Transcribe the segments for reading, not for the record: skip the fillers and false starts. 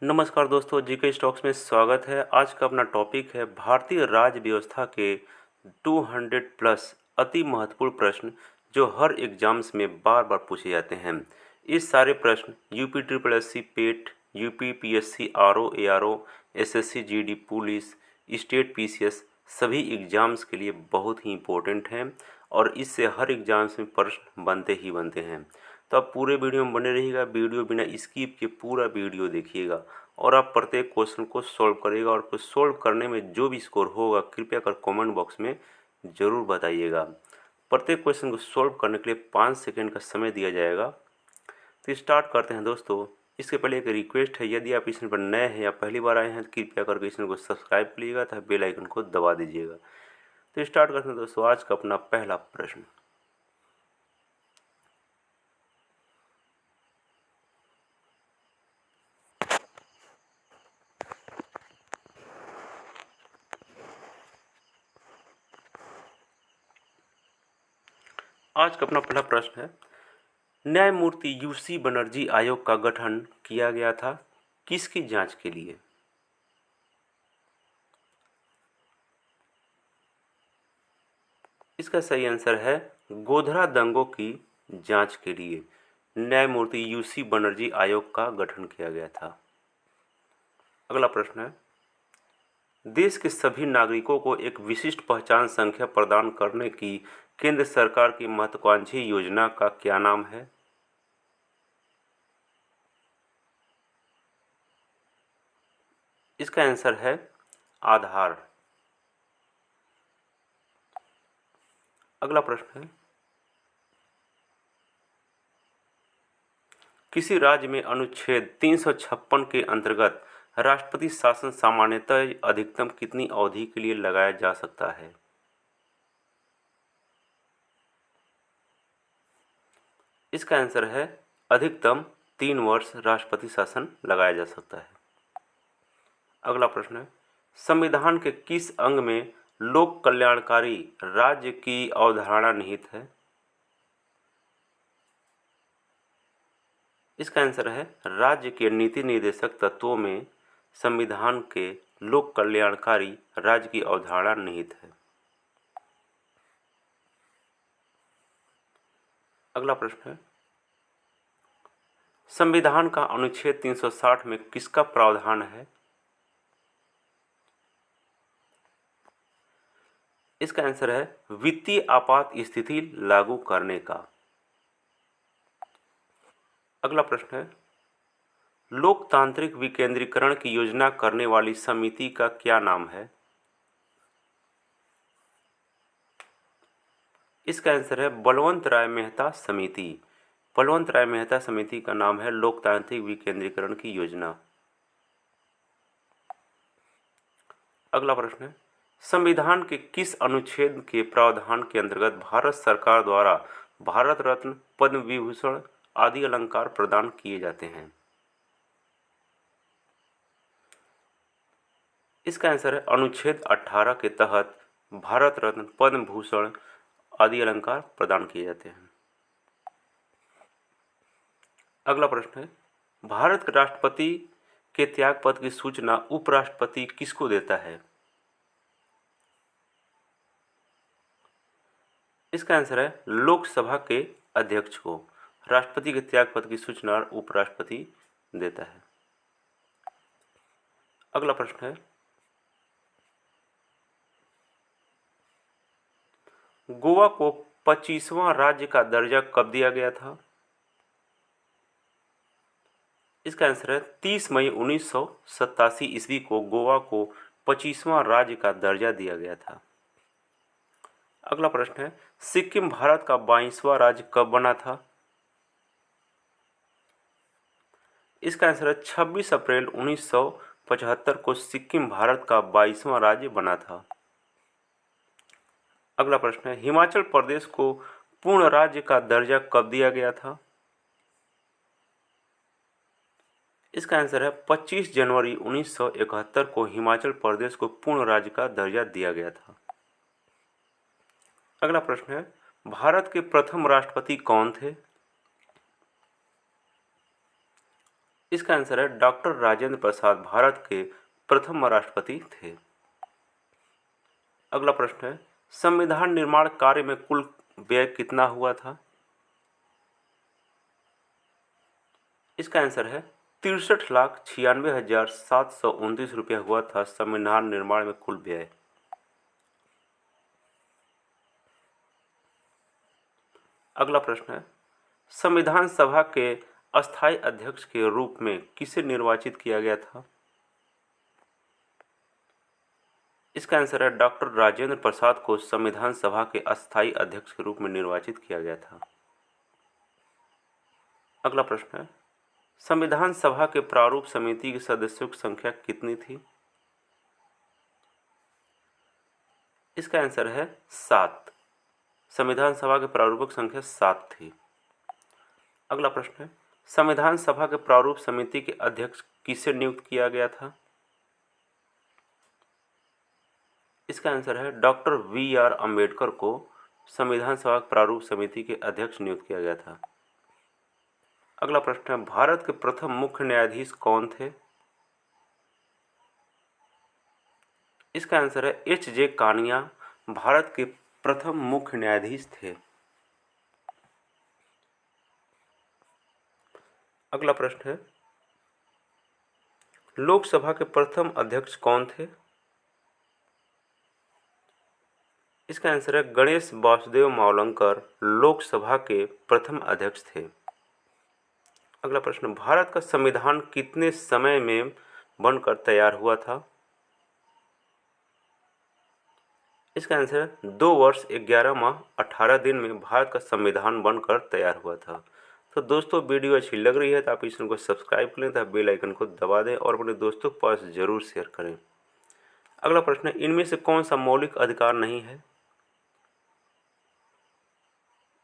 नमस्कार दोस्तों, GK stocks में स्वागत है। आज का अपना टॉपिक है भारतीय राज्य व्यवस्था के 200 प्लस अति महत्वपूर्ण प्रश्न जो हर एग्जाम्स में बार बार पूछे जाते हैं। इस सारे प्रश्न यूपी ट्रिपल एससी पेट, UP PSC RO ARO, SSC GD police, state PCS सभी एग्जाम्स के लिए बहुत ही इम्पोर्टेंट हैं और इससे हर एग्जाम्स में प्रश्न बनते ही बनते हैं। तो आप पूरे वीडियो में बने रहिएगा, वीडियो बिना स्किप के पूरा वीडियो देखिएगा और आप प्रत्येक क्वेश्चन को सॉल्व करिएगा और फिर सॉल्व करने में जो भी स्कोर होगा कृपया कर कमेंट बॉक्स में ज़रूर बताइएगा। प्रत्येक क्वेश्चन को सॉल्व करने के लिए 5 सेकंड का समय दिया जाएगा। तो स्टार्ट करते हैं दोस्तों। इसके पहले एक रिक्वेस्ट है, यदि आप इस चैनल पर नए हैं या पहली बार आए हैं तो कृपया करके इस चैनल को सब्सक्राइब करिएगा तथा बेल आइकन को दबा दीजिएगा। तो स्टार्ट करते हैं दोस्तों आज का अपना पहला प्रश्न। आज का अपना पहला प्रश्न है, न्यायमूर्ति यूसी बनर्जी आयोग का गठन किया गया था किसकी जांच के लिए? इसका सही आंसर है गोधरा दंगों की जांच के लिए न्यायमूर्ति यूसी बनर्जी आयोग का गठन किया गया था। अगला प्रश्न है, देश के सभी नागरिकों को एक विशिष्ट पहचान संख्या प्रदान करने की केंद्र सरकार की महत्वाकांक्षी योजना का क्या नाम है? इसका आंसर है आधार। अगला प्रश्न है, किसी राज्य में अनुच्छेद 356 के अंतर्गत राष्ट्रपति शासन सामान्यतः अधिकतम कितनी अवधि के लिए लगाया जा सकता है? इसका आंसर है अधिकतम 3 वर्ष राष्ट्रपति शासन लगाया जा सकता है। अगला प्रश्न है, संविधान के किस अंग में लोक कल्याणकारी राज्य की अवधारणा निहित है? इसका आंसर है राज्य के नीति निर्देशक तत्वों में संविधान के लोक कल्याणकारी राज्य की अवधारणा निहित है। अगला प्रश्न है, संविधान का अनुच्छेद 360 में किसका प्रावधान है? इसका आंसर है वित्तीय आपात स्थिति लागू करने का। अगला प्रश्न है, लोकतांत्रिक विकेंद्रीकरण की योजना करने वाली समिति का क्या नाम है? इसका आंसर है बलवंत राय मेहता समिति। बलवंत राय मेहता समिति का नाम है लोकतांत्रिक विकेंद्रीकरण की योजना। अगला प्रश्न है, संविधान के किस अनुच्छेद के प्रावधान के अंतर्गत भारत सरकार द्वारा भारत रत्न, पद्म विभूषण आदि अलंकार प्रदान किए जाते हैं? इसका आंसर है अनुच्छेद 18 के तहत भारत रत्न, पद्म भूषण आदि अलंकार प्रदान किए जाते हैं। अगला प्रश्न है, भारत के राष्ट्रपति के त्यागपत्र की सूचना उपराष्ट्रपति किसको देता है? इसका आंसर है लोकसभा के अध्यक्ष को। राष्ट्रपति के त्यागपत्र की सूचना उपराष्ट्रपति देता है। अगला प्रश्न है, गोवा को 25वां राज्य का दर्जा कब दिया गया था? इसका आंसर है 30 मई 1987 ईस्वी को गोवा को 25वां राज्य का दर्जा दिया गया था। अगला प्रश्न है, सिक्किम भारत का 22वां राज्य कब बना था? इसका आंसर है 26 अप्रैल 1975 को सिक्किम भारत का 22वां राज्य बना था। अगला प्रश्न है, हिमाचल प्रदेश को पूर्ण राज्य का दर्जा कब दिया गया था? इसका आंसर है 25 जनवरी 1971 को हिमाचल प्रदेश को पूर्ण राज्य का दर्जा दिया गया था। अगला प्रश्न है, भारत के प्रथम राष्ट्रपति कौन थे? इसका आंसर है डॉक्टर राजेंद्र प्रसाद भारत के प्रथम राष्ट्रपति थे। अगला प्रश्न है, संविधान निर्माण कार्य में कुल व्यय कितना हुआ था? इसका आंसर है 63,96,729 रुपया हुआ था संविधान निर्माण में कुल व्यय। अगला प्रश्न है, संविधान सभा के अस्थायी अध्यक्ष के रूप में किसे निर्वाचित किया गया था? इसका आंसर है डॉक्टर राजेंद्र प्रसाद को संविधान सभा के अस्थायी अध्यक्ष के रूप में निर्वाचित किया गया था। अगला प्रश्न है, संविधान सभा के प्रारूप समिति के सदस्यों की संख्या कितनी थी? इसका आंसर है 7। संविधान सभा के प्रारूपक संख्या 7 थी। अगला प्रश्न है, संविधान सभा के प्रारूप समिति के अध्यक्ष किसे नियुक्त किया गया था? इसका आंसर है डॉक्टर वी.आर. अंबेडकर को संविधान सभा प्रारूप समिति के अध्यक्ष नियुक्त किया गया था। अगला प्रश्न है, भारत के प्रथम मुख्य न्यायाधीश कौन थे? इसका आंसर है एच.जे. कानिया भारत के प्रथम मुख्य न्यायाधीश थे। अगला प्रश्न है, लोकसभा के प्रथम अध्यक्ष कौन थे? इसका आंसर है गणेश वासुदेव मावलंकर लोकसभा के प्रथम अध्यक्ष थे। अगला प्रश्न, भारत का संविधान कितने समय में बनकर तैयार हुआ था? इसका आंसर है 2 वर्ष 11 माह 18 दिन में भारत का संविधान बनकर तैयार हुआ था। तो दोस्तों, वीडियो अच्छी लग रही है तो आप इस चैनल को सब्सक्राइब कर लें तथा बेल आइकन को दबा दें और अपने दोस्तों के पास जरूर शेयर करें। अगला प्रश्न है, इनमें से कौन सा मौलिक अधिकार नहीं है?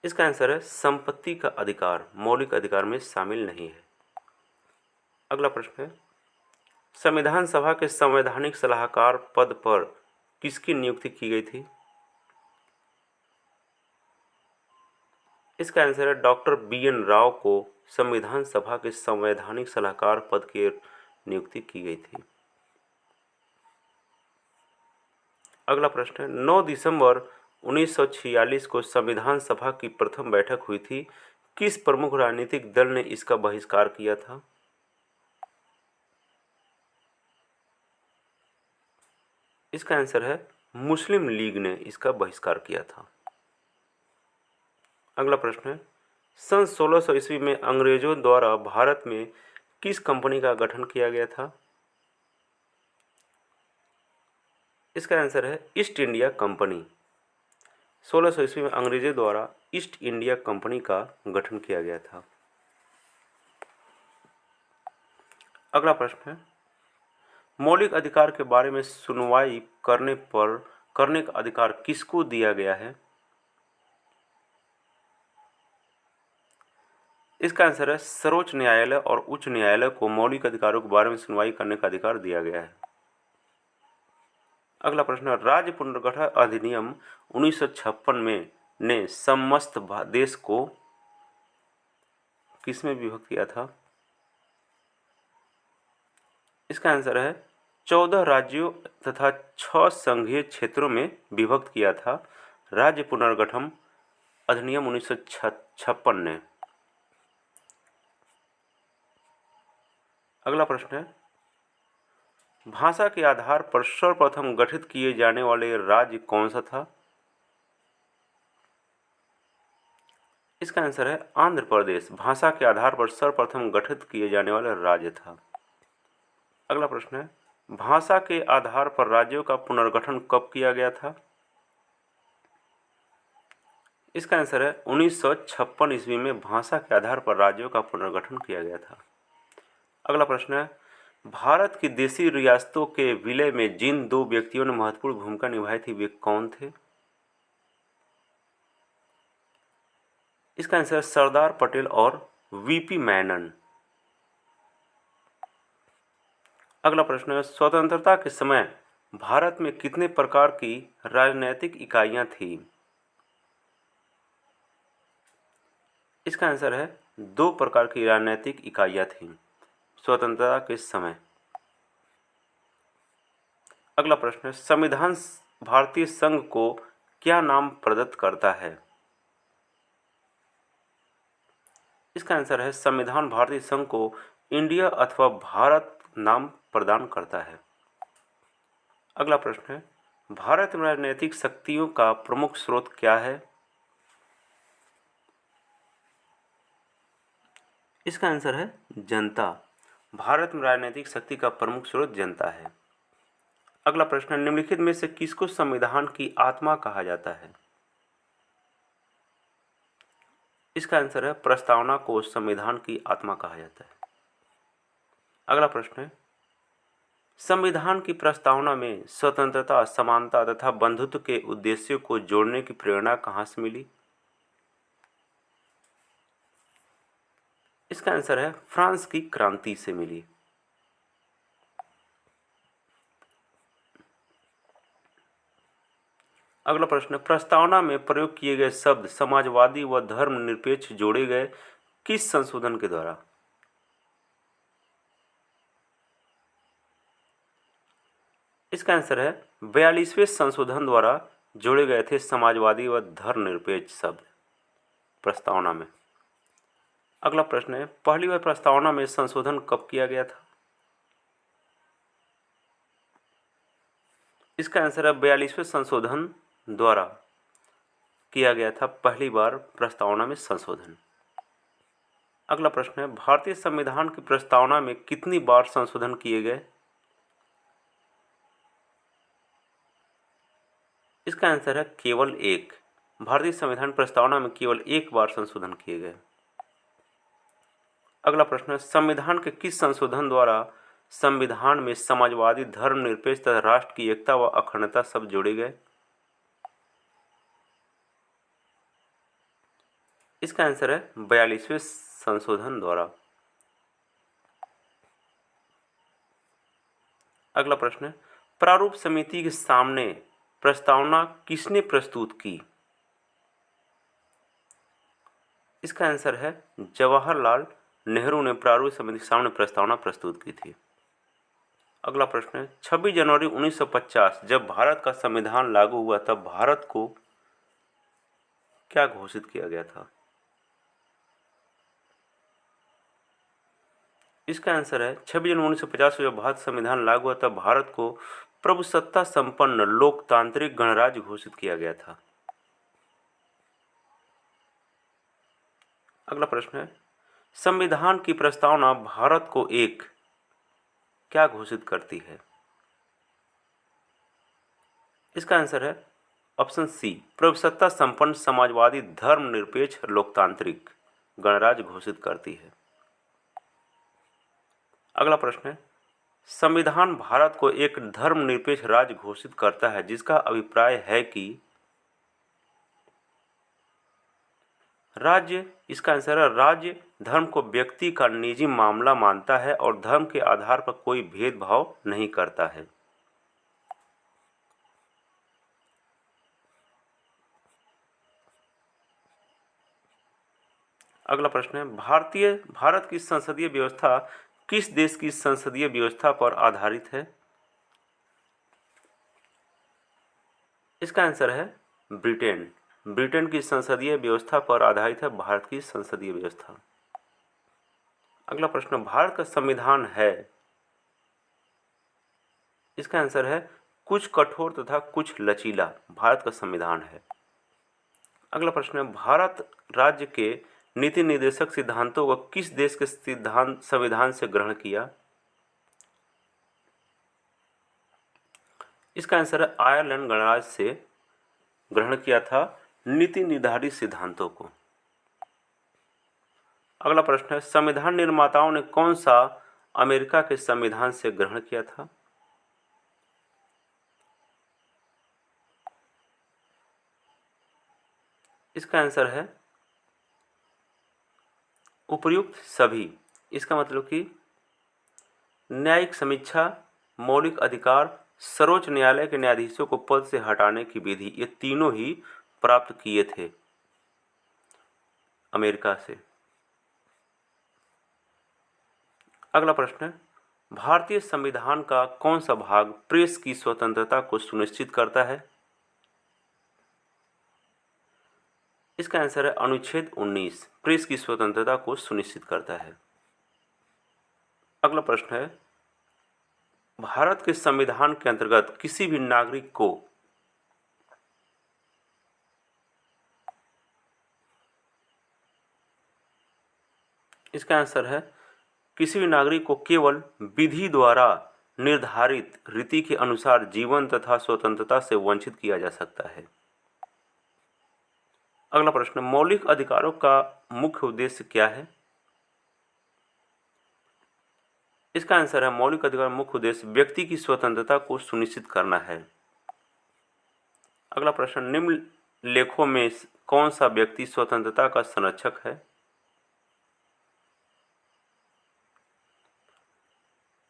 इसका आंसर है संपत्ति का अधिकार मौलिक अधिकार में शामिल नहीं है। अगला प्रश्न है, संविधान सभा के संवैधानिक सलाहकार पद पर किसकी नियुक्ति की गई थी? इसका आंसर है डॉक्टर बी.एन. राव को संविधान सभा के संवैधानिक सलाहकार पद की नियुक्ति की गई थी। अगला प्रश्न है, 9 दिसंबर 1946 को संविधान सभा की प्रथम बैठक हुई थी। किस प्रमुख राजनीतिक दल ने इसका बहिष्कार किया था? इसका आंसर है मुस्लिम लीग ने इसका बहिष्कार किया था। अगला प्रश्न है, सन 1600 ईस्वी में अंग्रेजों द्वारा भारत में किस कंपनी का गठन किया गया था? इसका आंसर है ईस्ट इंडिया कंपनी। 1600 ईस्वी में अंग्रेजों द्वारा ईस्ट इंडिया कंपनी का गठन किया गया था। अगला प्रश्न है, मौलिक अधिकार के बारे में सुनवाई करने का अधिकार किसको दिया गया है? इसका आंसर है सर्वोच्च न्यायालय और उच्च न्यायालय को मौलिक अधिकारों के बारे में सुनवाई करने का अधिकार दिया गया है। अगला प्रश्न है, राज्य पुनर्गठन अधिनियम 1956 में ने समस्त देश को किसमें विभक्त किया था? इसका आंसर है 14 राज्यों तथा 6 संघीय क्षेत्रों में विभक्त किया था राज्य पुनर्गठन अधिनियम 1956 ने। अगला प्रश्न है, भाषा के आधार पर सर्वप्रथम गठित किए जाने वाले राज्य कौन सा था? इसका आंसर है आंध्र प्रदेश भाषा के आधार पर सर्वप्रथम गठित किए जाने वाला राज्य था। अगला प्रश्न है, भाषा के आधार पर राज्यों का पुनर्गठन कब किया गया था? इसका आंसर है 1956 ईस्वी में भाषा के आधार पर राज्यों का पुनर्गठन किया गया था। अगला प्रश्न है, भारत की देशी रियासतों के विलय में जिन 2 व्यक्तियों ने महत्वपूर्ण भूमिका निभाई थी वे कौन थे? इसका आंसर है सरदार पटेल और वीपी मेनन। अगला प्रश्न है, स्वतंत्रता के समय भारत में कितने प्रकार की राजनैतिक इकाइयां थीं? इसका आंसर है 2 प्रकार की राजनैतिक इकाइयां थीं। स्वतंत्रता के समय। अगला प्रश्न है, संविधान भारतीय संघ को क्या नाम प्रदत्त करता है? इसका आंसर है, संविधान भारतीय संघ को इंडिया अथवा भारत नाम प्रदान करता है। अगला प्रश्न है, भारत में राजनीतिक शक्तियों का प्रमुख स्रोत क्या है? इसका आंसर है जनता। भारत में राजनीतिक शक्ति का प्रमुख स्रोत जनता है। अगला प्रश्न, निम्नलिखित में से किसको संविधान की आत्मा कहा जाता है? इसका आंसर है, प्रस्तावना को संविधान की आत्मा कहा जाता है। अगला प्रश्न है, संविधान की प्रस्तावना में स्वतंत्रता, समानता तथा बंधुत्व के उद्देश्यों को जोड़ने की प्रेरणा कहाँ से मिली? इसका आंसर है, फ्रांस की क्रांति से मिली। अगला प्रश्न, प्रस्तावना में प्रयोग किए गए शब्द समाजवादी व धर्मनिरपेक्ष जोड़े गए किस संशोधन के द्वारा? इसका आंसर है, 42वें संशोधन द्वारा जोड़े गए थे समाजवादी व धर्मनिरपेक्ष शब्द प्रस्तावना में। अगला प्रश्न है, पहली बार प्रस्तावना में संशोधन कब किया गया था? इसका आंसर है, 42वें संशोधन द्वारा किया गया था पहली बार प्रस्तावना में संशोधन। अगला प्रश्न है, भारतीय संविधान की प्रस्तावना में कितनी बार संशोधन किए गए? इसका आंसर है, केवल एक। भारतीय संविधान प्रस्तावना में केवल एक बार संशोधन किए गए। अगला प्रश्न है, संविधान के किस संशोधन द्वारा संविधान में समाजवादी, धर्मनिरपेक्ष तथा राष्ट्र की एकता व अखंडता शब्द जोड़े गए? इसका आंसर है, 42वें संशोधन द्वारा। अगला प्रश्न है, प्रारूप समिति के सामने प्रस्तावना किसने प्रस्तुत की? इसका आंसर है, जवाहरलाल नेहरू ने प्रारूप समिति के सामने प्रस्तावना प्रस्तुत की थी। अगला प्रश्न है, 26 जनवरी 1950 जब भारत का संविधान लागू हुआ तब भारत को क्या घोषित किया गया था? इसका आंसर है, 26 जनवरी 1950 को जब भारत संविधान लागू हुआ तब भारत को प्रभुसत्ता संपन्न लोकतांत्रिक गणराज्य घोषित किया गया था। अगला प्रश्न है, संविधान की प्रस्तावना भारत को एक क्या घोषित करती है? इसका आंसर है, ऑप्शन सी, प्रभुसत्ता संपन्न समाजवादी धर्मनिरपेक्ष लोकतांत्रिक गणराज्य घोषित करती है। अगला प्रश्न है, संविधान भारत को एक धर्मनिरपेक्ष राज्य घोषित करता है जिसका अभिप्राय है कि राज्य, इसका आंसर है, राज्य धर्म को व्यक्ति का निजी मामला मानता है और धर्म के आधार पर कोई भेदभाव नहीं करता है। अगला प्रश्न है, भारत की संसदीय व्यवस्था किस देश की संसदीय व्यवस्था पर आधारित है? इसका आंसर है, ब्रिटेन। ब्रिटेन की संसदीय व्यवस्था पर आधारित है भारत की संसदीय व्यवस्था। अगला प्रश्न, भारत का संविधान है? इसका आंसर है, कुछ कठोर तथा कुछ लचीला भारत का संविधान है। अगला प्रश्न है, भारत राज्य के नीति निर्देशक सिद्धांतों को किस देश के संविधान से ग्रहण किया? इसका आंसर है, आयरलैंड गणराज्य से ग्रहण किया था नीति निर्धारित सिद्धांतों को। अगला प्रश्न है, संविधान निर्माताओं ने कौन सा अमेरिका के संविधान से ग्रहण किया था? इसका आंसर है, उपर्युक्त सभी। इसका मतलब कि न्यायिक समीक्षा, मौलिक अधिकार, सर्वोच्च न्यायालय के न्यायाधीशों को पद से हटाने की विधि, ये तीनों ही प्राप्त किए थे अमेरिका से। अगला प्रश्न है, भारतीय संविधान का कौन सा भाग प्रेस की स्वतंत्रता को सुनिश्चित करता है? इसका आंसर है अनुच्छेद 19, प्रेस की स्वतंत्रता को सुनिश्चित करता है। अगला प्रश्न है, भारत के संविधान के अंतर्गत किसी भी नागरिक को इसका आंसर है किसी भी नागरिक को केवल विधि द्वारा निर्धारित रीति के अनुसार जीवन तथा स्वतंत्रता से वंचित किया जा सकता है। अगला प्रश्न, मौलिक अधिकारों का मुख्य उद्देश्य क्या है? इसका आंसर है मौलिक अधिकार का मुख्य उद्देश्य व्यक्ति की स्वतंत्रता को सुनिश्चित करना है। अगला प्रश्न, निम्न लेखों में कौन सा व्यक्ति स्वतंत्रता का संरक्षक है?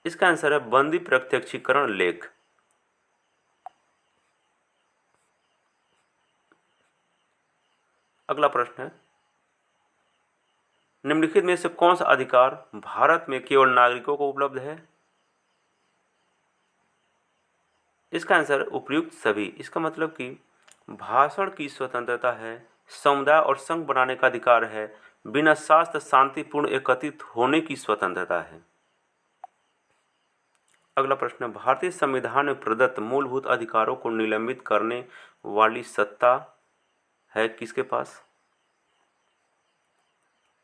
इसका आंसर है बंदी प्रत्यक्षीकरण लेख। अगला प्रश्न है, निम्नलिखित में से कौन सा अधिकार भारत में केवल नागरिकों को उपलब्ध है? इसका आंसर उपयुक्त सभी। इसका मतलब कि भाषण की स्वतंत्रता है, समुदाय और संघ बनाने का अधिकार है, बिना शास्त्र शांतिपूर्ण एकत्रित होने की स्वतंत्रता है। अगला प्रश्न, भारतीय संविधान में प्रदत्त मूलभूत अधिकारों को निलंबित करने वाली सत्ता है किसके पास?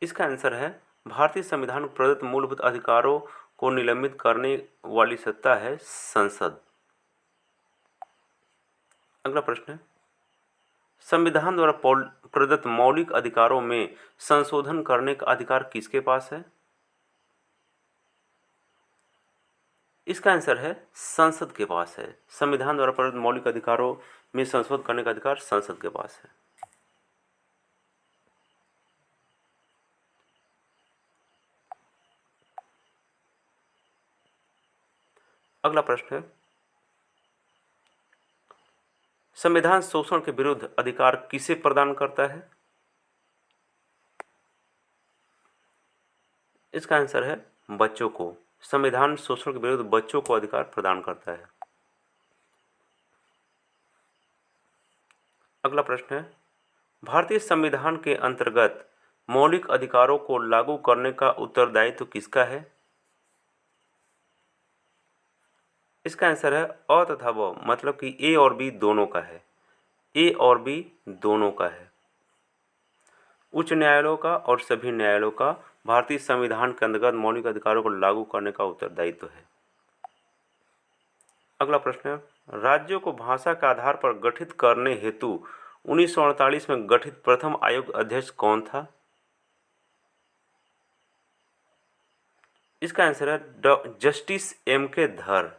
इसका आंसर है भारतीय संविधान में प्रदत्त मूलभूत अधिकारों को निलंबित करने वाली सत्ता है संसद। अगला प्रश्न है, संविधान द्वारा प्रदत्त मौलिक अधिकारों में संशोधन करने का अधिकार किसके पास है? इसका आंसर है संसद के पास है। संविधान द्वारा प्रदत्त मौलिक अधिकारों में संशोधन करने का अधिकार संसद के पास है। अगला प्रश्न है, संविधान शोषण के विरुद्ध अधिकार किसे प्रदान करता है? इसका आंसर है बच्चों को। संविधान शोषण के विरुद्ध बच्चों को अधिकार प्रदान करता है। अगला प्रश्न है, भारतीय संविधान के अंतर्गत मौलिक अधिकारों को लागू करने का उत्तरदायित्व किसका है? इसका आंसर है अ तथा व, मतलब कि ए और बी दोनों का है। ए और बी दोनों का है। उच्च न्यायालयों का और सभी न्यायालयों का भारतीय संविधान के अंतर्गत मौलिक अधिकारों को लागू करने का उत्तरदायित्व है। अगला प्रश्न है, राज्यों को भाषा के आधार पर गठित करने हेतु 1948 में गठित प्रथम आयोग अध्यक्ष कौन था? इसका आंसर है जस्टिस एम के धर।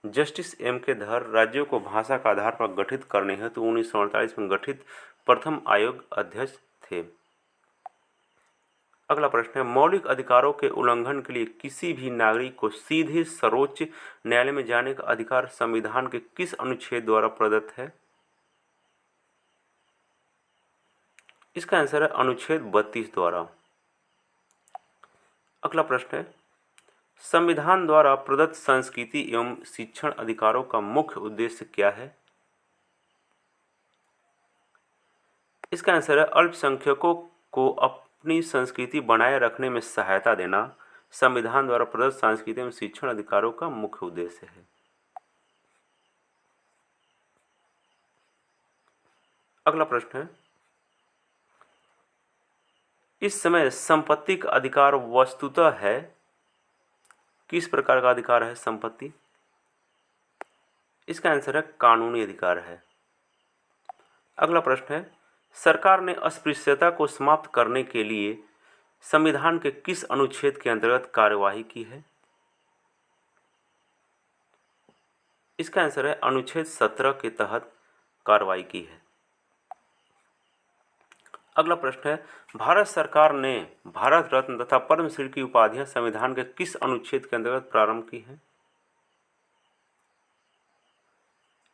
जस्टिस एम के धर राज्यों को भाषा के आधार पर गठित करने हेतु 1948 में गठित प्रथम आयोग अध्यक्ष थे। अगला प्रश्न है, मौलिक अधिकारों के उल्लंघन के लिए किसी भी नागरिक को सीधे सर्वोच्च न्यायालय में जाने का अधिकार संविधान के किस अनुच्छेद द्वारा प्रदत्त है? इसका आंसर है अनुच्छेद 32 द्वारा। अगला प्रश्न है, संविधान द्वारा प्रदत्त संस्कृति एवं शिक्षण अधिकारों का मुख्य उद्देश्य क्या है? इसका आंसर है अल्पसंख्यकों को अपनी संस्कृति बनाए रखने में सहायता देना संविधान द्वारा प्रदत्त सांस्कृतिक एवं शिक्षण अधिकारों का मुख्य उद्देश्य है। अगला प्रश्न है, इस समय संपत्ति का अधिकार वस्तुतः है? किस प्रकार का अधिकार है संपत्ति? इसका आंसर है कानूनी अधिकार है। अगला प्रश्न है, सरकार ने अस्पृश्यता को समाप्त करने के लिए संविधान के किस अनुच्छेद के अंतर्गत कार्यवाही की है? इसका आंसर है अनुच्छेद 17 के तहत कार्रवाई की है। अगला प्रश्न है, भारत सरकार ने भारत रत्न तथा पद्मश्री की उपाधियां संविधान के किस अनुच्छेद के अंतर्गत प्रारंभ की है?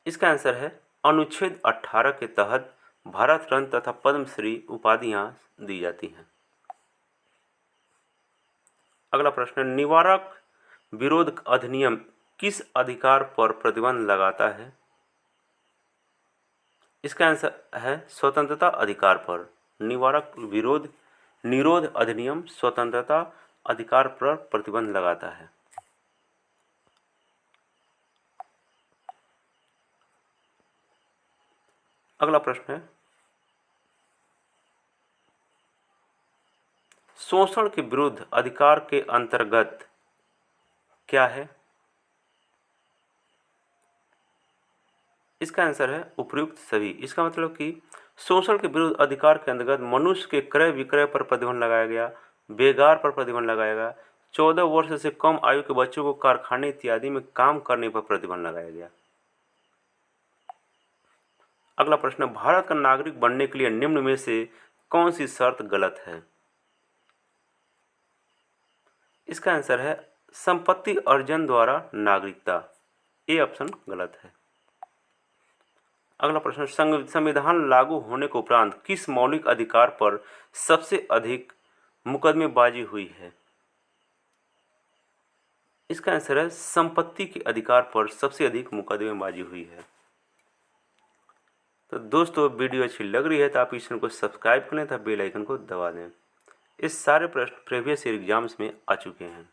इसका आंसर है अनुच्छेद 18 के तहत भारत रत्न तथा पद्मश्री उपाधियां दी जाती हैं। अगला प्रश्न है, निवारक विरोध अधिनियम किस अधिकार पर प्रतिबंध लगाता है? इसका आंसर है स्वतंत्रता अधिकार पर। निवारक विरोध निरोध अधिनियम स्वतंत्रता अधिकार पर प्रतिबंध लगाता है। अगला प्रश्न है, शोषण के विरुद्ध अधिकार के अंतर्गत क्या है? इसका आंसर है उपयुक्त सभी। इसका मतलब कि शोषण के विरुद्ध अधिकार के अंतर्गत मनुष्य के क्रय विक्रय पर प्रतिबंध लगाया गया, बेगार पर प्रतिबंध लगाया गया, 14 वर्ष से कम आयु के बच्चों को कारखाने इत्यादि में काम करने पर प्रतिबंध लगाया गया। अगला प्रश्न, भारत का नागरिक बनने के लिए निम्न में से कौन सी शर्त गलत है? इसका आंसर है संपत्ति अर्जन द्वारा नागरिकता। ए ऑप्शन गलत है। अगला प्रश्न, संविधान लागू होने के उपरांत किस मौलिक अधिकार पर सबसे अधिक मुकदमेबाजी हुई है? इसका आंसर है संपत्ति के अधिकार पर सबसे अधिक मुकदमेबाजी हुई है। तो दोस्तों, वीडियो अच्छी लग रही है तो आप इस चैनल को सब्सक्राइब कर लें तथा बेल आइकन को दबा दें। इस सारे प्रश्न प्रीवियस ईयर एग्जाम्स में आ चुके हैं।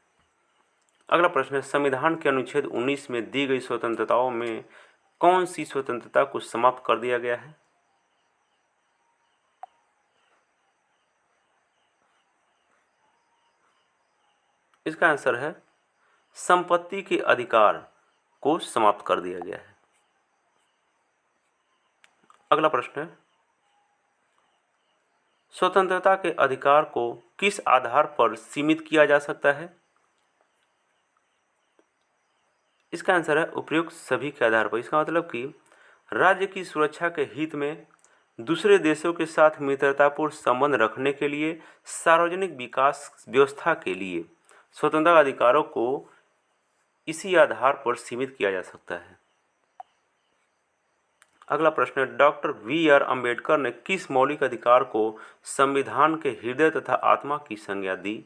अगला प्रश्न है, संविधान के अनुच्छेद 19 में दी गई स्वतंत्रताओं में कौन सी स्वतंत्रता को समाप्त कर दिया गया है? इसका आंसर है संपत्ति के अधिकार को समाप्त कर दिया गया है। अगला प्रश्न है, स्वतंत्रता के अधिकार को किस आधार पर सीमित किया जा सकता है? इसका आंसर है उपयुक्त सभी के आधार पर। इसका मतलब कि राज्य की सुरक्षा के हित में दूसरे देशों के साथ मित्रतापूर्ण संबंध रखने के लिए, सार्वजनिक विकास व्यवस्था के लिए स्वतंत्रता अधिकारों को इसी आधार पर सीमित किया जा सकता है। अगला प्रश्न है, डॉक्टर वी.आर. अंबेडकर ने किस मौलिक अधिकार को संविधान के हृदय तथा आत्मा की संज्ञा दी?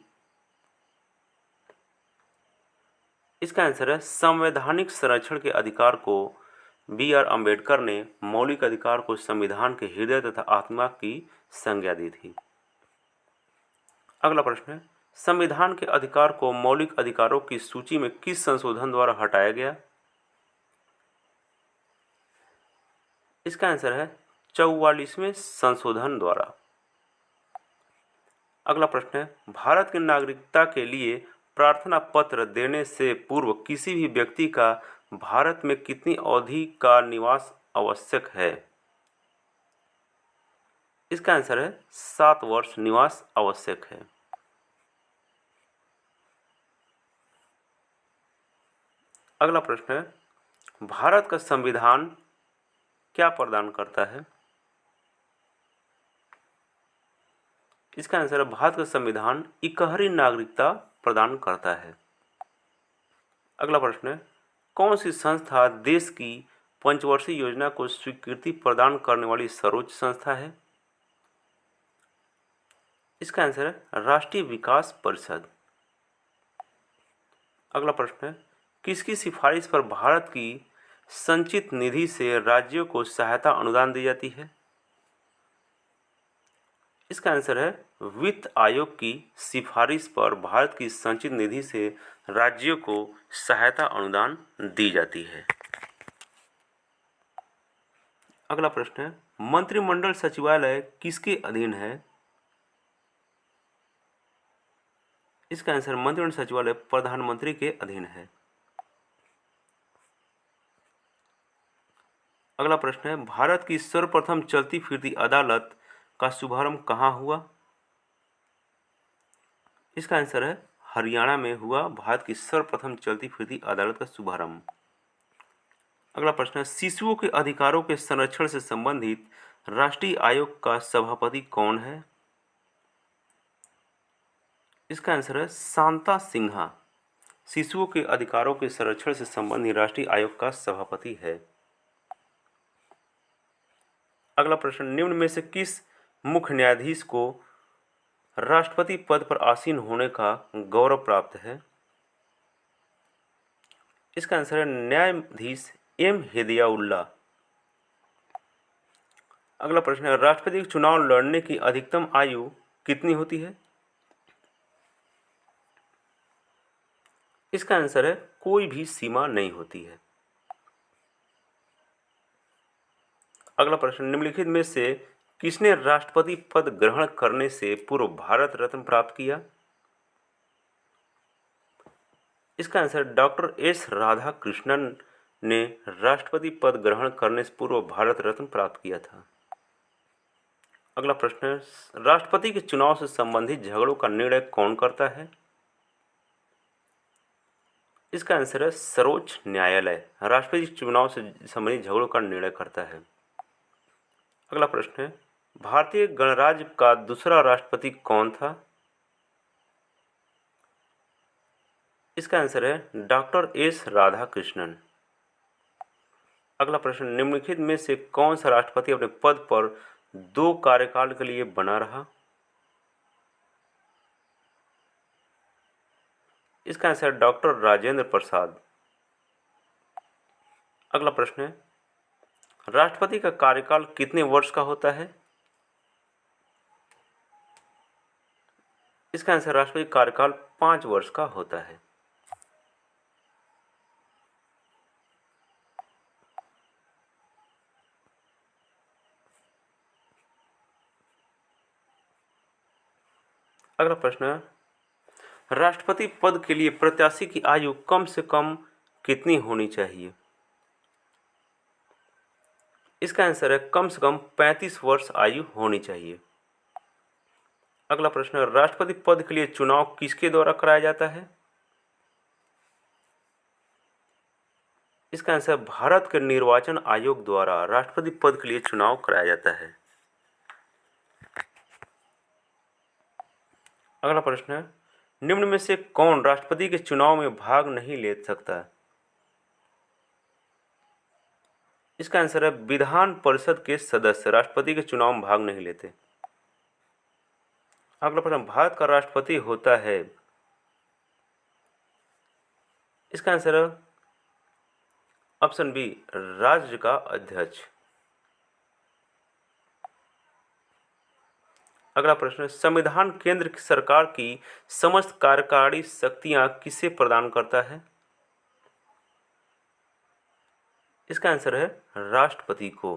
इसका आंसर है संवैधानिक संरक्षण के अधिकार को बी.आर. अंबेडकर ने मौलिक अधिकार को संविधान के हृदय तथा आत्मा की संज्ञा दी थी। अगला प्रश्न है, संविधान के अधिकार को मौलिक अधिकारों की सूची में किस संशोधन द्वारा हटाया गया? इसका आंसर है 44वें संशोधन द्वारा। अगला प्रश्न है, भारत की नागरिकता के लिए प्रार्थना पत्र देने से पूर्व किसी भी व्यक्ति का भारत में कितनी अवधि का निवास आवश्यक है? इसका आंसर है 7 वर्ष निवास आवश्यक है। अगला प्रश्न है, भारत का संविधान क्या प्रदान करता है? इसका आंसर है भारत का संविधान इकहरी नागरिकता प्रदान करता है। अगला प्रश्न है, कौन सी संस्था देश की पंचवर्षीय योजना को स्वीकृति प्रदान करने वाली सर्वोच्च संस्था है? इसका आंसर है राष्ट्रीय विकास परिषद। अगला प्रश्न है, किसकी सिफारिश पर भारत की संचित निधि से राज्यों को सहायता अनुदान दी जाती है? इसका आंसर है वित्त आयोग की सिफारिश पर भारत की संचित निधि से राज्यों को सहायता अनुदान दी जाती है। अगला प्रश्न है, मंत्रिमंडल सचिवालय किसके अधीन है? इसका आंसर मंत्रिमंडल सचिवालय प्रधानमंत्री के अधीन है। अगला प्रश्न है, भारत की सर्वप्रथम चलती फिरती अदालत का शुभारंभ कहाँ हुआ? इसका आंसर है हरियाणा में हुआ भारत की सर्वप्रथम चलती फिरती अदालत का शुभारंभ। अगला प्रश्न है, शिशुओं के अधिकारों के संरक्षण से संबंधित राष्ट्रीय आयोग का सभापति कौन है? इसका आंसर है शांता सिन्हा शिशुओं के अधिकारों के संरक्षण से संबंधित राष्ट्रीय आयोग का सभापति है। अगला प्रश्न, निम्न में से किस मुख्य न्यायाधीश को राष्ट्रपति पद पर आसीन होने का गौरव प्राप्त है? इसका आंसर है न्यायाधीश एम हिदायतुल्लाह। अगला प्रश्न है, राष्ट्रपति का चुनाव लड़ने की अधिकतम आयु कितनी होती है? इसका आंसर है कोई भी सीमा नहीं होती है। अगला प्रश्न, निम्नलिखित में से किसने राष्ट्रपति पद ग्रहण करने से पूर्व भारत रत्न प्राप्त किया? इसका आंसर डॉक्टर एस राधाकृष्णन ने राष्ट्रपति पद ग्रहण करने से पूर्व भारत रत्न प्राप्त किया था। अगला प्रश्न है, राष्ट्रपति के चुनाव से संबंधित झगड़ों का निर्णय कौन करता है? इसका आंसर है सर्वोच्च न्यायालय राष्ट्रपति चुनाव से संबंधित झगड़ों का निर्णय करता है। अगला प्रश्न है, भारतीय गणराज्य का दूसरा राष्ट्रपति कौन था? इसका आंसर है डॉक्टर एस राधाकृष्णन। अगला प्रश्न, निम्नलिखित में से कौन सा राष्ट्रपति अपने पद पर 2 कार्यकाल के लिए बना रहा? इसका आंसर डॉक्टर राजेंद्र प्रसाद। अगला प्रश्न है, राष्ट्रपति का कार्यकाल कितने वर्ष का होता है? इसका आंसर राष्ट्रपति कार्यकाल 5 वर्ष का होता है। अगला प्रश्न है, राष्ट्रपति पद के लिए प्रत्याशी की आयु कम से कम कितनी होनी चाहिए? इसका आंसर है कम से कम 35 वर्ष आयु होनी चाहिए। अगला प्रश्न है, राष्ट्रपति पद के लिए चुनाव किसके द्वारा कराया जाता है? इसका आंसर भारत के निर्वाचन आयोग द्वारा राष्ट्रपति पद के लिए चुनाव कराया जाता है। अगला प्रश्न है, निम्न में से कौन राष्ट्रपति के चुनाव में भाग नहीं ले सकता? इसका आंसर है विधान परिषद के सदस्य राष्ट्रपति के चुनाव में भाग नहीं लेते। अगला प्रश्न, भारत का राष्ट्रपति होता है? इसका आंसर है ऑप्शन बी राज्य का अध्यक्ष। अगला प्रश्न, संविधान केंद्र सरकार की समस्त कार्यकारी शक्तियां किसे प्रदान करता है? इसका आंसर है राष्ट्रपति को।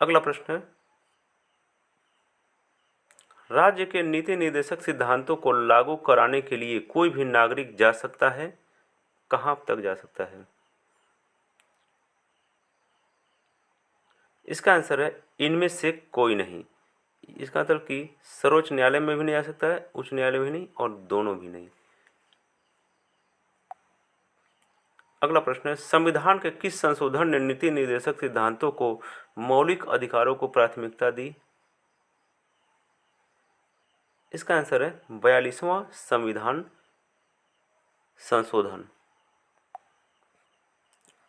अगला प्रश्न है, राज्य के नीति निर्देशक सिद्धांतों को लागू कराने के लिए कोई भी नागरिक जा सकता है? कहां तक जा सकता है? इसका आंसर है इनमें से कोई नहीं। इसका मतलब कि सर्वोच्च न्यायालय में भी नहीं आ सकता है, उच्च न्यायालय में भी नहीं और दोनों भी नहीं। अगला प्रश्न है, संविधान के किस संशोधन ने नीति निर्देशक सिद्धांतों को मौलिक अधिकारों को प्राथमिकता दी? इसका आंसर है 42वां संविधान संशोधन।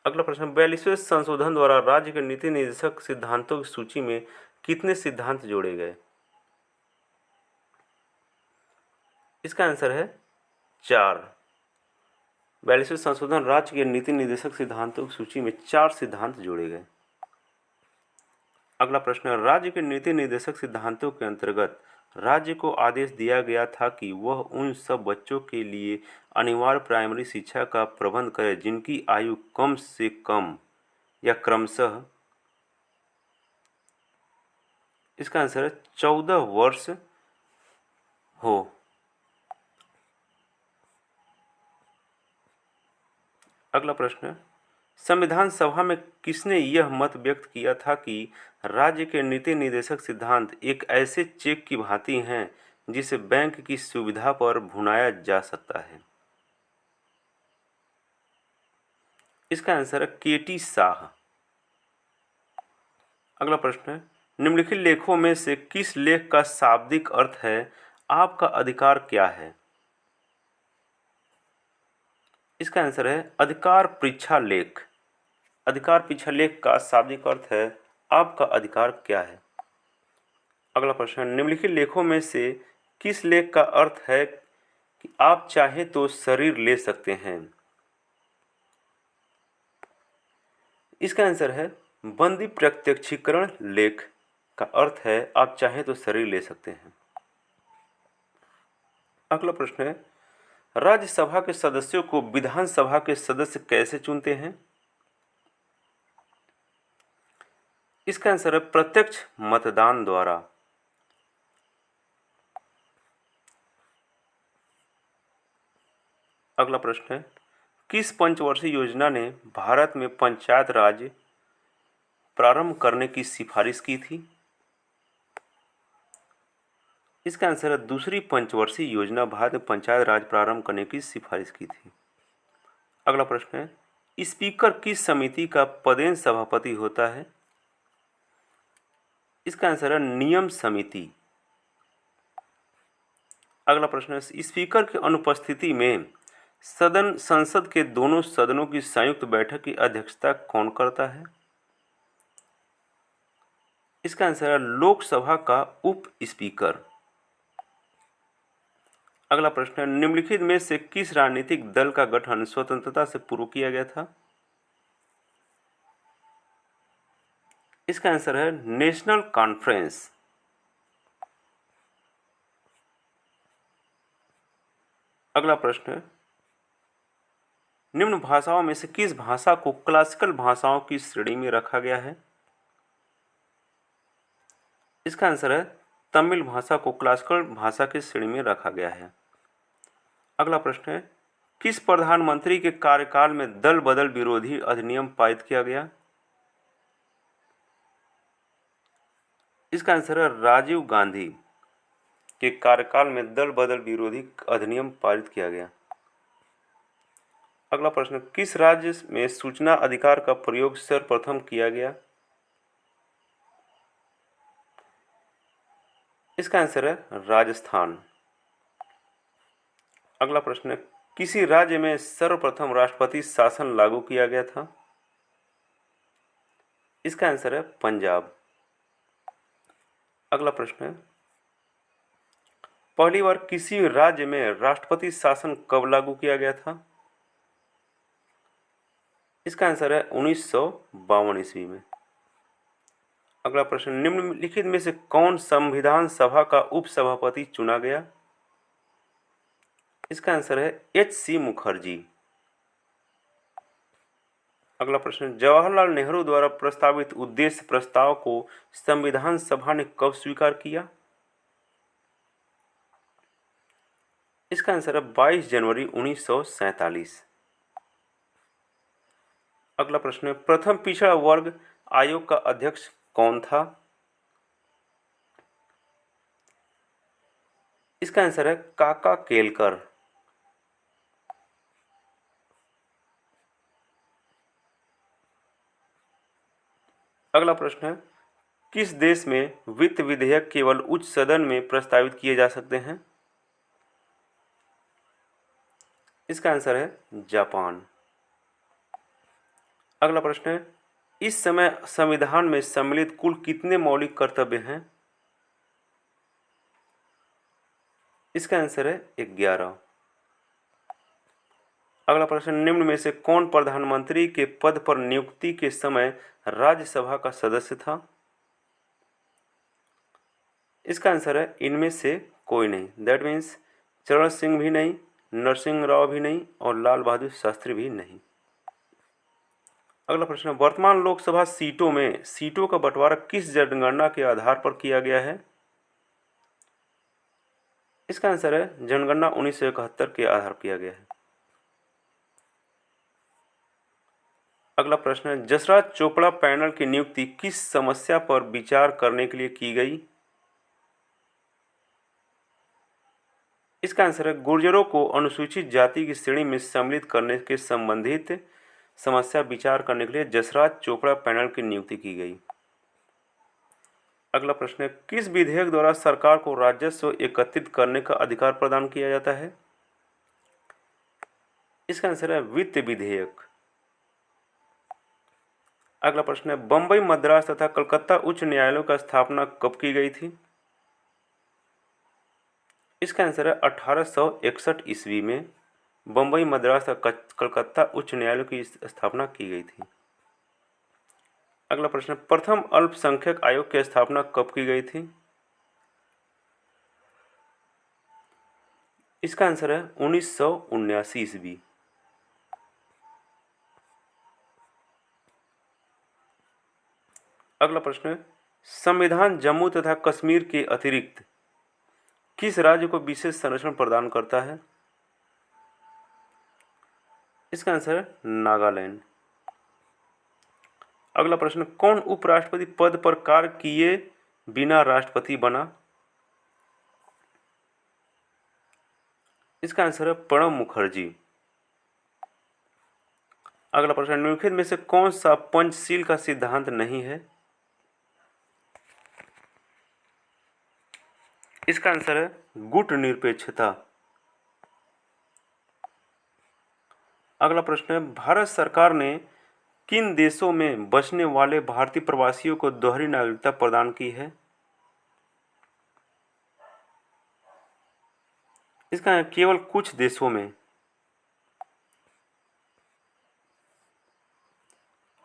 अगला प्रश्न, 42वें संशोधन द्वारा राज्य के नीति निर्देशक सिद्धांतों की सूची में कितने सिद्धांत जोड़े गए? इसका आंसर है 4। 42वें संशोधन राज्य के नीति निर्देशक सिद्धांतों की सूची में 4 सिद्धांत जोड़े गए। अगला प्रश्न है, राज्य के नीति निर्देशक सिद्धांतों के अंतर्गत राज्य को आदेश दिया गया था कि वह उन सब बच्चों के लिए अनिवार्य प्राइमरी शिक्षा का प्रबंध करे जिनकी आयु कम से कम या क्रमशः, इसका आंसर है 14 वर्ष हो। अगला प्रश्न, संविधान सभा में किसने यह मत व्यक्त किया था कि राज्य के नीति निर्देशक सिद्धांत एक ऐसे चेक की भांति हैं जिसे बैंक की सुविधा पर भुनाया जा सकता है? इसका आंसर है केटी शाह। अगला प्रश्न है, निम्नलिखित लेखों में से किस लेख का शाब्दिक अर्थ है आपका अधिकार क्या है? इसका आंसर है अधिकार परीक्षा लेख। अधिकार परीक्षा लेख का शाब्दिक अर्थ है आपका अधिकार क्या है। अगला प्रश्न है, निम्नलिखित लेखों में से किस लेख का अर्थ है कि आप चाहे तो शरीर ले सकते हैं? इसका आंसर है बंदी प्रत्यक्षीकरण लेख का अर्थ है आप चाहे तो शरीर ले सकते हैं। अगला प्रश्न है, राज्यसभा के सदस्यों को विधानसभा के सदस्य कैसे चुनते हैं? इसका आंसर है प्रत्यक्ष मतदान द्वारा। अगला प्रश्न है, किस पंचवर्षीय योजना ने भारत में पंचायत राज प्रारंभ करने की सिफारिश की थी? इसका आंसर है दूसरी पंचवर्षीय योजना भारत में पंचायत राज प्रारंभ करने की सिफारिश की थी। अगला प्रश्न है, स्पीकर किस समिति का पदेन सभापति होता है? इसका आंसर है नियम समिति। अगला प्रश्न है, स्पीकर की अनुपस्थिति में संसद के दोनों सदनों की संयुक्त बैठक की अध्यक्षता कौन करता है? इसका आंसर है लोकसभा का उप स्पीकर। अगला प्रश्न है, निम्नलिखित में से किस राजनीतिक दल का गठन स्वतंत्रता से पूर्व किया गया था? इसका आंसर है नेशनल कॉन्फ्रेंस। अगला प्रश्न है, निम्न भाषाओं में से किस भाषा को क्लासिकल भाषाओं की श्रेणी में रखा गया है? इसका आंसर है तमिल भाषा को क्लासिकल भाषा की श्रेणी में रखा गया है। अगला प्रश्न है, किस प्रधानमंत्री के कार्यकाल में दल बदल विरोधी अधिनियम पारित किया गया? इसका आंसर है राजीव गांधी के कार्यकाल में दल बदल विरोधी अधिनियम पारित किया गया। अगला प्रश्न, किस राज्य में सूचना अधिकार का प्रयोग सर्वप्रथम किया गया? इसका आंसर है राजस्थान। अगला प्रश्न है, किसी राज्य में सर्वप्रथम राष्ट्रपति शासन लागू किया गया था? इसका आंसर है पंजाब। अगला प्रश्न है, पहली बार किसी राज्य में राष्ट्रपति शासन कब लागू किया गया था? इसका आंसर है 1952 ईस्वी में। अगला प्रश्न, निम्नलिखित में से कौन संविधान सभा का उपसभापति चुना गया? इसका आंसर है H.C. मुखर्जी। अगला प्रश्न, जवाहरलाल नेहरू द्वारा प्रस्तावित उद्देश्य प्रस्ताव को संविधान सभा ने कब स्वीकार किया? इसका आंसर है 22 जनवरी 1947। अगला प्रश्न है, प्रथम पिछड़ा वर्ग आयोग का अध्यक्ष कौन था? इसका आंसर है काका केलकर। अगला प्रश्न है, किस देश में वित्त विधेयक केवल उच्च सदन में प्रस्तावित किए जा सकते हैं? इसका आंसर है जापान। अगला प्रश्न है, इस समय संविधान में सम्मिलित कुल कितने मौलिक कर्तव्य हैं? इसका आंसर है 11। अगला प्रश्न, निम्न में से कौन प्रधानमंत्री के पद पर नियुक्ति के समय राज्यसभा का सदस्य था? इसका आंसर है इनमें से कोई नहीं। दैट मीन्स चरण सिंह भी नहीं, नरसिंह राव भी नहीं और लाल बहादुर शास्त्री भी नहीं। अगला प्रश्न, वर्तमान लोकसभा सीटों में सीटों का बंटवारा किस जनगणना के आधार पर किया गया है? इसका आंसर है जनगणना 1971 के आधार पर किया गया है। अगला प्रश्न है, जसराज चोपड़ा पैनल की नियुक्ति किस समस्या पर विचार करने के लिए की गई? इसका आंसर है गुर्जरों को अनुसूचित जाति की श्रेणी में सम्मिलित करने के संबंधित समस्या विचार करने के लिए जसराज चोपड़ा पैनल की नियुक्ति की गई। अगला प्रश्न है, किस विधेयक द्वारा सरकार को राजस्व एकत्रित करने का अधिकार प्रदान किया जाता है? इसका आंसर है वित्त विधेयक। अगला प्रश्न है, बंबई, मद्रास तथा कलकत्ता उच्च न्यायालयों का स्थापना कब की गई थी? इसका आंसर है 1861 ईस्वी में बम्बई, मद्रास और कलकत्ता उच्च न्यायालय की स्थापना की गई थी। अगला प्रश्न, प्रथम अल्पसंख्यक आयोग की स्थापना कब की गई थी? इसका आंसर है 1979 ईस्वी। अगला प्रश्न है, संविधान जम्मू तथा कश्मीर के अतिरिक्त किस राज्य को विशेष संरक्षण प्रदान करता है? इसका आंसर है नागालैंड। अगला प्रश्न, कौन उपराष्ट्रपति पद पर कार्य किए बिना राष्ट्रपति बना? इसका आंसर है प्रणब मुखर्जी। अगला प्रश्न, निम्नलिखित में से कौन सा पंचशील का सिद्धांत नहीं है? इसका आंसर है गुट निरपेक्षता। अगला प्रश्न है, भारत सरकार ने किन देशों में बसने वाले भारतीय प्रवासियों को दोहरी नागरिकता प्रदान की है? इसका केवल कुछ देशों में।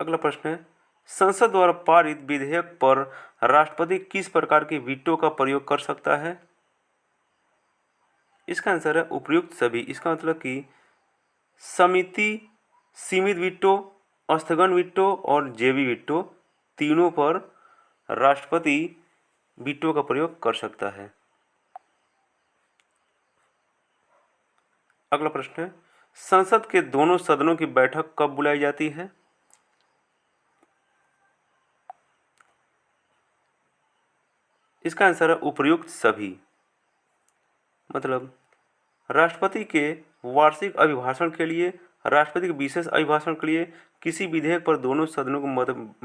अगला प्रश्न है, संसद द्वारा पारित विधेयक पर राष्ट्रपति किस प्रकार के वीटो का प्रयोग कर सकता है? इसका आंसर है उपयुक्त सभी। इसका मतलब कि समिति, सीमित वीटो, स्थगन वीटो और जेवी वीटो तीनों पर राष्ट्रपति वीटो का प्रयोग कर सकता है। अगला प्रश्न है, संसद के दोनों सदनों की बैठक कब बुलाई जाती है? इसका आंसर है उपयुक्त सभी। मतलब राष्ट्रपति के वार्षिक अभिभाषण के लिए, राष्ट्रपति के विशेष अभिभाषण के लिए, किसी विधेयक पर दोनों सदनों को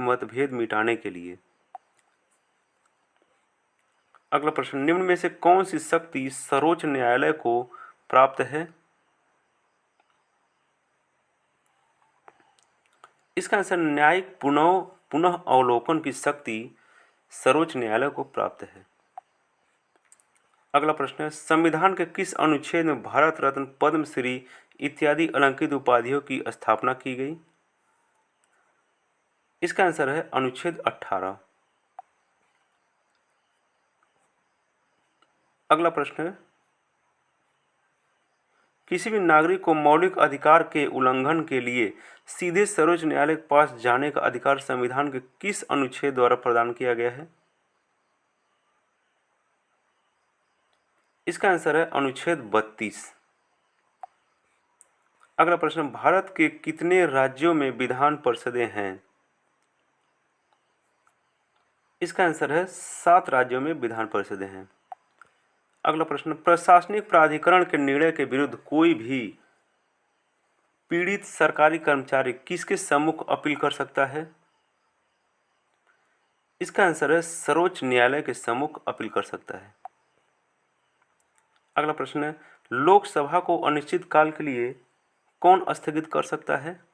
मतभेद मिटाने के लिए। अगला प्रश्न, निम्न में से कौन सी शक्ति सर्वोच्च न्यायालय को प्राप्त है? इसका आंसर न्यायिक पुनः अवलोकन की शक्ति सर्वोच्च न्यायालय को प्राप्त है। अगला प्रश्न है, संविधान के किस अनुच्छेद में भारत रत्न, पद्मश्री इत्यादि अलंकृत उपाधियों की स्थापना की गई? इसका आंसर है अनुच्छेद 18। अगला प्रश्न है, किसी भी नागरिक को मौलिक अधिकार के उल्लंघन के लिए सीधे सर्वोच्च न्यायालय के पास जाने का अधिकार संविधान के किस अनुच्छेद द्वारा प्रदान किया गया है? इसका आंसर है अनुच्छेद 32। अगला प्रश्न, भारत के कितने राज्यों में विधान परिषदें हैं? इसका आंसर है 7 राज्यों में विधान परिषदें हैं। अगला प्रश्न, प्रशासनिक प्राधिकरण के निर्णय के विरुद्ध कोई भी पीड़ित सरकारी कर्मचारी किसके सम्मुख अपील कर सकता है? इसका आंसर है सर्वोच्च न्यायालय के सम्मुख अपील कर सकता है। अगला प्रश्न है, लोकसभा को अनिश्चित काल के लिए कौन स्थगित कर सकता है?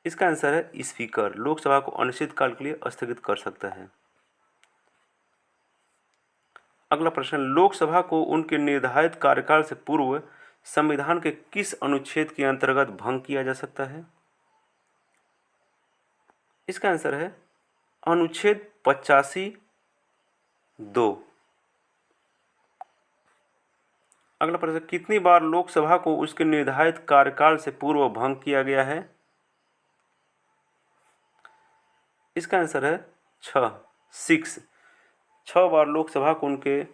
इसका आंसर है स्पीकर लोकसभा को अनिश्चित काल के लिए स्थगित कर सकता है। अगला प्रश्न, लोकसभा को उनके निर्धारित कार्यकाल से पूर्व संविधान के किस अनुच्छेद के अंतर्गत भंग किया जा सकता है? इसका आंसर है अनुच्छेद 85(2). अगला प्रश्न, कितनी बार लोकसभा को उसके निर्धारित कार्यकाल से पूर्व भंग किया गया है? इसका आंसर है 6 बार लोकसभा को उनके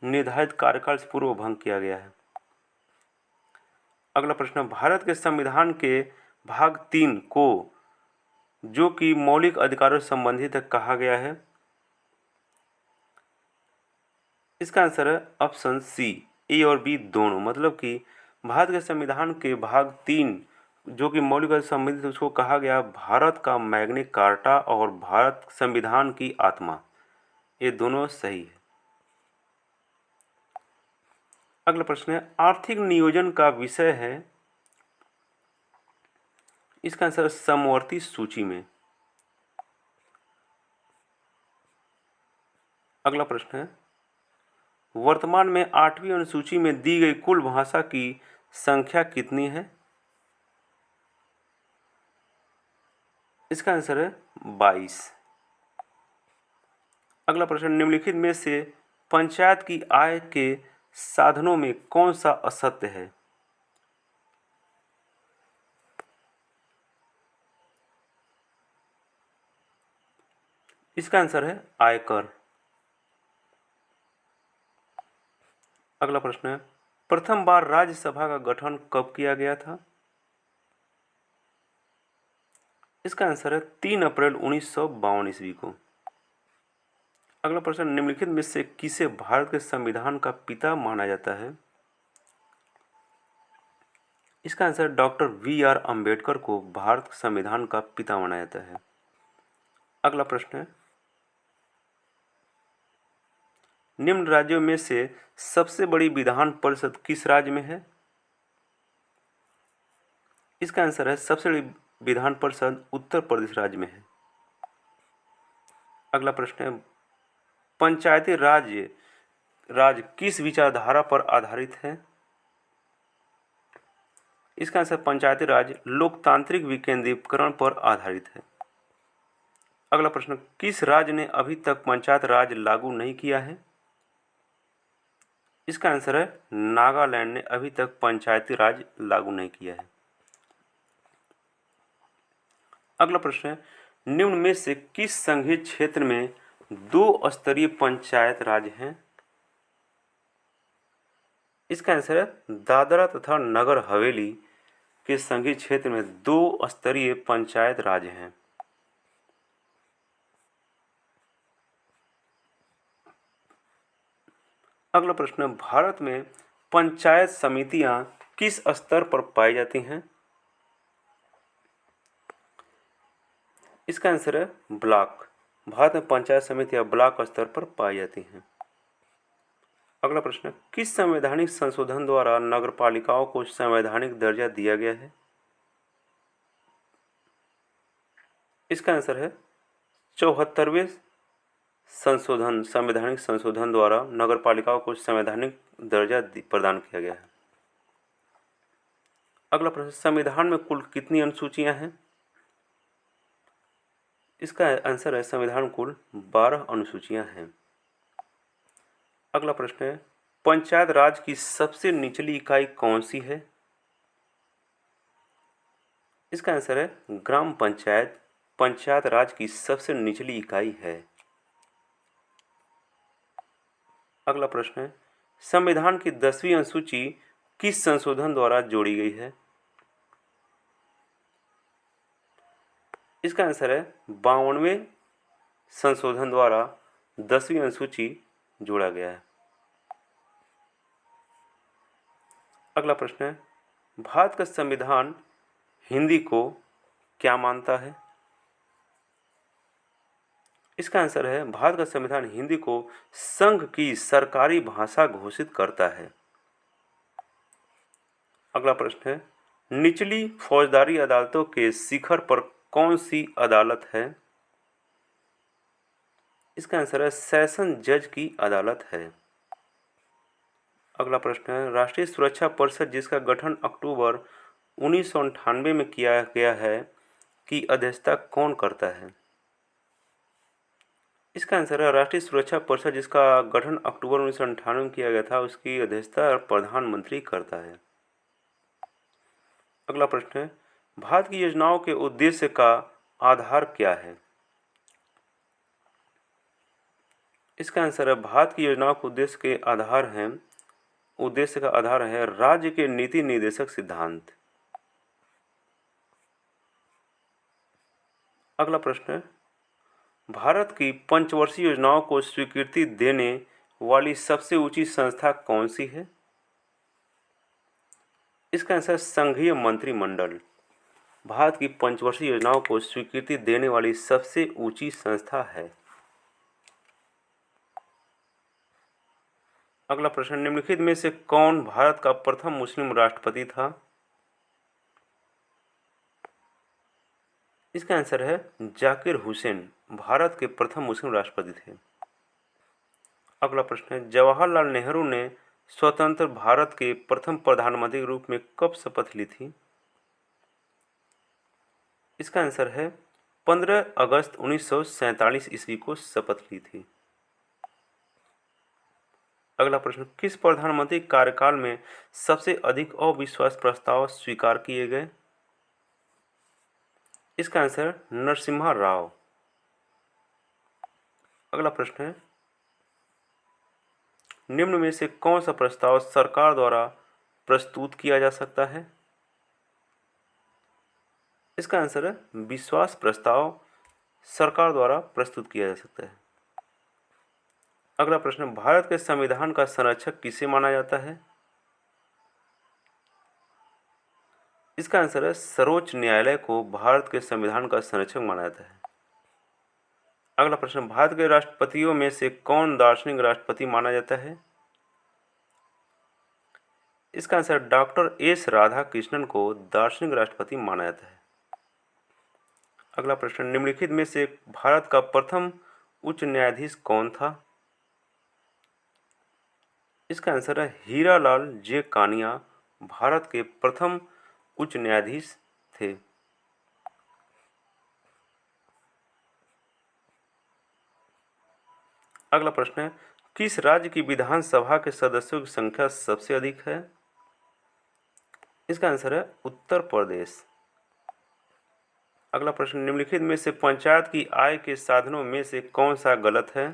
निर्धारित कार्यकाल से पूर्व भंग किया गया है। अगला प्रश्न, भारत के संविधान के भाग 3 को जो कि मौलिक अधिकारों से संबंधित है कहा गया है? इसका आंसर है ऑप्शन सी, ए और बी दोनों। मतलब कि भारत के संविधान के भाग 3 जो कि मौलिक अधिकार से संबंधित, उसको कहा गया भारत का मैग्ना कार्टा और भारत संविधान की आत्मा। ये दोनों सही है। अगला प्रश्न है, आर्थिक नियोजन का विषय है? इसका आंसर समवर्ती सूची में। अगला प्रश्न है, वर्तमान में 8वीं अनुसूची में दी गई कुल भाषा की संख्या कितनी है? इसका आंसर है 22। अगला प्रश्न, निम्नलिखित में से पंचायत की आय के साधनों में कौन सा असत्य है? इसका आंसर है आयकर। अगला प्रश्न है, प्रथम बार राज्यसभा का गठन कब किया गया था? इसका आंसर है 3 अप्रैल 1952 ईस्वी को। अगला प्रश्न, निम्नलिखित में से किसे भारत के संविधान का पिता माना जाता है? इसका आंसर डॉक्टर वी.आर. अंबेडकर को भारत संविधान का पिता माना जाता है। अगला प्रश्न है, निम्न राज्यों में से सबसे बड़ी विधान परिषद किस राज्य में है? इसका आंसर है सबसे बड़ी विधान परिषद उत्तर प्रदेश राज्य में है। अगला प्रश्न है, पंचायती राज किस विचारधारा पर आधारित है? इसका आंसर पंचायती राज लोकतांत्रिक विकेंद्रीकरण पर आधारित है। अगला प्रश्न, किस राज्य ने अभी तक पंचायत राज लागू नहीं किया है? इसका आंसर है नागालैंड ने अभी तक पंचायती राज लागू नहीं किया है। अगला प्रश्न है, निम्न में से किस संघीय क्षेत्र में 2 स्तरीय पंचायत राज हैं? इसका आंसर है दादरा तथा नगर हवेली के संघीय क्षेत्र में 2 स्तरीय पंचायत राज हैं। अगला प्रश्न, भारत में पंचायत समितियां किस स्तर पर पाई जाती हैं? इसका आंसर है ब्लॉक। भारत में पंचायत समितियां ब्लॉक स्तर पर पाई जाती हैं। अगला प्रश्न, किस संवैधानिक संशोधन द्वारा नगरपालिकाओं को संवैधानिक दर्जा दिया गया है? इसका आंसर है 74वें संवैधानिक संशोधन द्वारा नगरपालिकाओं को संवैधानिक दर्जा प्रदान किया गया है। अगला प्रश्न, संविधान में कुल कितनी अनुसूचियां हैं? इसका आंसर है संविधान कुल 12 अनुसूचियां हैं। अगला प्रश्न है, पंचायत राज की सबसे निचली इकाई कौन सी है? इसका आंसर है ग्राम पंचायत पंचायत राज की सबसे निचली इकाई है। अगला प्रश्न है, संविधान की 10वीं अनुसूची किस संशोधन द्वारा जोड़ी गई है? इसका आंसर है 52वें संशोधन द्वारा 10वीं अनुसूची जोड़ा गया है। अगला प्रश्न है, भारत का संविधान हिंदी को क्या मानता है? इसका आंसर है भारत का संविधान हिंदी को संघ की सरकारी भाषा घोषित करता है। अगला प्रश्न है, निचली फौजदारी अदालतों के शिखर पर कौन सी अदालत है? इसका आंसर है सेशन जज की अदालत है। अगला प्रश्न है, राष्ट्रीय सुरक्षा परिषद जिसका गठन अक्टूबर 1998 में किया गया है की अध्यक्षता कौन करता है? इसका आंसर है राष्ट्रीय सुरक्षा परिषद जिसका गठन अक्टूबर 1998 में किया गया था उसकी अध्यक्षता प्रधानमंत्री करता है। अगला प्रश्न है, भारत की योजनाओं के उद्देश्य का आधार क्या है? इसका आंसर है भारत की योजनाओं के उद्देश्य का आधार है राज्य के नीति निर्देशक सिद्धांत। अगला प्रश्न है, भारत की पंचवर्षीय योजनाओं को स्वीकृति देने वाली सबसे ऊंची संस्था कौन सी है? इसका आंसर संघीय मंत्रिमंडल। भारत की पंचवर्षीय योजनाओं को स्वीकृति देने वाली सबसे ऊंची संस्था है। अगला प्रश्न, निम्नलिखित में से कौन भारत का प्रथम मुस्लिम राष्ट्रपति था? इसका आंसर है जाकिर हुसैन भारत के प्रथम मुस्लिम राष्ट्रपति थे। अगला प्रश्न है, जवाहरलाल नेहरू ने स्वतंत्र भारत के प्रथम प्रधानमंत्री के रूप में कब शपथ ली थी? इसका आंसर है 15 अगस्त 1947 ईस्वी को शपथ ली थी। अगला प्रश्न, किस प्रधानमंत्री कार्यकाल में सबसे अधिक अविश्वास प्रस्ताव स्वीकार किए गए? इसका आंसर नरसिम्हा राव। अगला प्रश्न है, निम्न में से कौन सा प्रस्ताव सरकार द्वारा प्रस्तुत किया जा सकता है? इसका आंसर है विश्वास प्रस्ताव सरकार द्वारा प्रस्तुत किया जा सकता है। अगला प्रश्न, भारत के संविधान का संरक्षक किसे माना जाता है? इसका आंसर है सर्वोच्च न्यायालय को भारत के संविधान का संरक्षक माना जाता है। अगला प्रश्न, भारत के राष्ट्रपतियों में से कौन दार्शनिक राष्ट्रपति माना जाता है? इसका आंसर डॉक्टर एस राधाकृष्णन को दार्शनिक राष्ट्रपति माना जाता है। अगला प्रश्न, निम्नलिखित में से भारत का प्रथम उच्च न्यायाधीश कौन था? इसका आंसर है हीरालाल जे कानिया भारत के प्रथम उच्च न्यायाधीश थे। अगला प्रश्न है, किस राज्य की विधानसभा के सदस्यों की संख्या सबसे अधिक है? इसका आंसर है उत्तर प्रदेश। अगला प्रश्न, निम्नलिखित में से पंचायत की आय के साधनों में से कौन सा गलत है?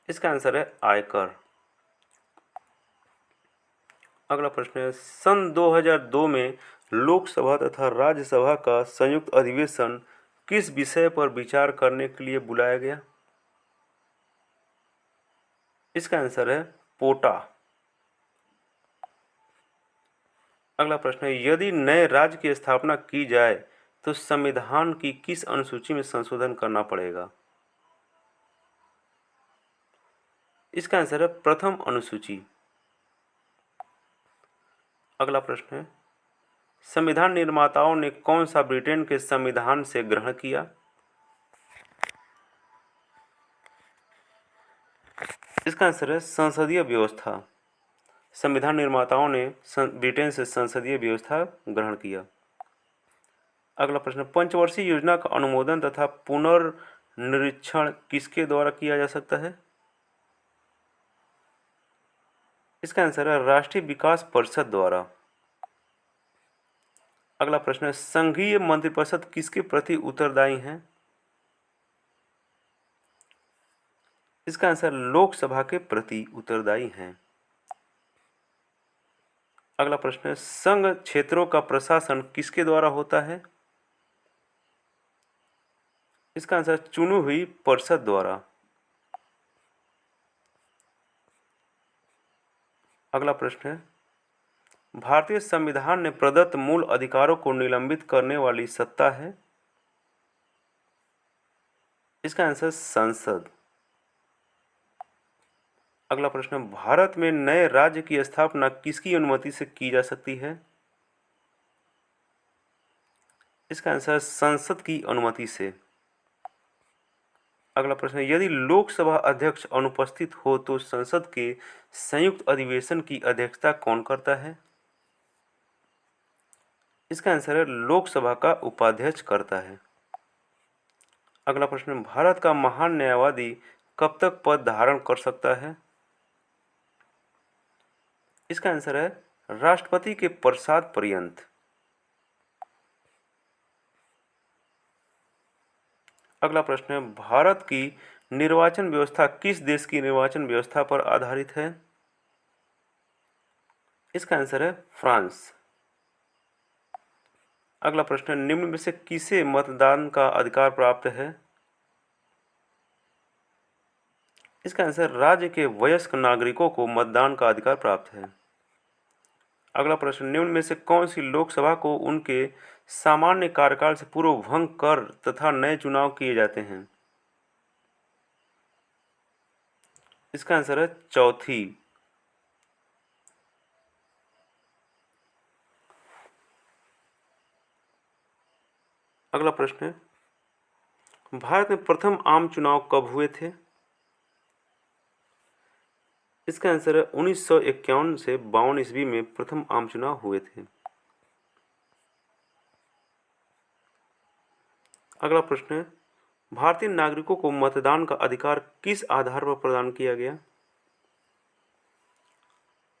इसका आंसर है आयकर। अगला प्रश्न है, सन 2002 में लोकसभा तथा राज्यसभा का संयुक्त अधिवेशन किस विषय पर विचार करने के लिए बुलाया गया? इसका आंसर है पोटा। अगला प्रश्न है, यदि नए राज्य की स्थापना की जाए तो संविधान की किस अनुसूची में संशोधन करना पड़ेगा? इसका आंसर है प्रथम अनुसूची। अगला प्रश्न है, संविधान निर्माताओं ने कौन सा ब्रिटेन के संविधान से ग्रहण किया? इसका आंसर है संसदीय व्यवस्था। संविधान निर्माताओं ने ब्रिटेन से संसदीय व्यवस्था ग्रहण किया। अगला प्रश्न, पंचवर्षीय योजना का अनुमोदन तथा पुनर्निरीक्षण किसके द्वारा किया जा सकता है? इसका आंसर है राष्ट्रीय विकास परिषद द्वारा। अगला प्रश्न है, संघीय मंत्रिपरिषद किसके प्रति उत्तरदायी है? इसका आंसर लोकसभा के प्रति उत्तरदायी है। अगला प्रश्न है, संघ क्षेत्रों का प्रशासन किसके द्वारा होता है? इसका आंसर चुनी हुई परिषद द्वारा। अगला प्रश्न है, भारतीय संविधान ने प्रदत्त मूल अधिकारों को निलंबित करने वाली सत्ता है? इसका आंसर संसद। अगला प्रश्न, भारत में नए राज्य की स्थापना किसकी अनुमति से की जा सकती है? इसका आंसर संसद की अनुमति से। अगला प्रश्न, यदि लोकसभा अध्यक्ष अनुपस्थित हो तो संसद के संयुक्त अधिवेशन की अध्यक्षता कौन करता है? इसका आंसर है लोकसभा का उपाध्यक्ष करता है। अगला प्रश्न, भारत का महान न्यायवादी कब तक पद धारण कर सकता है? इसका आंसर है राष्ट्रपति के पश्चात पर्यंत। अगला प्रश्न है, भारत की निर्वाचन व्यवस्था किस देश की निर्वाचन व्यवस्था पर आधारित है? इसका आंसर है फ्रांस। अगला प्रश्न, निम्न में से किसे मतदान का अधिकार प्राप्त है? इसका आंसर राज्य के वयस्क नागरिकों को मतदान का अधिकार प्राप्त है। अगला प्रश्न, निम्न में से कौन सी लोकसभा को उनके सामान्य कार्यकाल से पूर्व भंग कर तथा नए चुनाव किए जाते हैं? इसका आंसर है चौथी। अगला प्रश्न है, भारत में प्रथम आम चुनाव कब हुए थे? इसका आंसर है 1951 से 52 ईस्वी में प्रथम आम चुनाव हुए थे। अगला प्रश्न है, भारतीय नागरिकों को मतदान का अधिकार किस आधार पर प्रदान किया गया?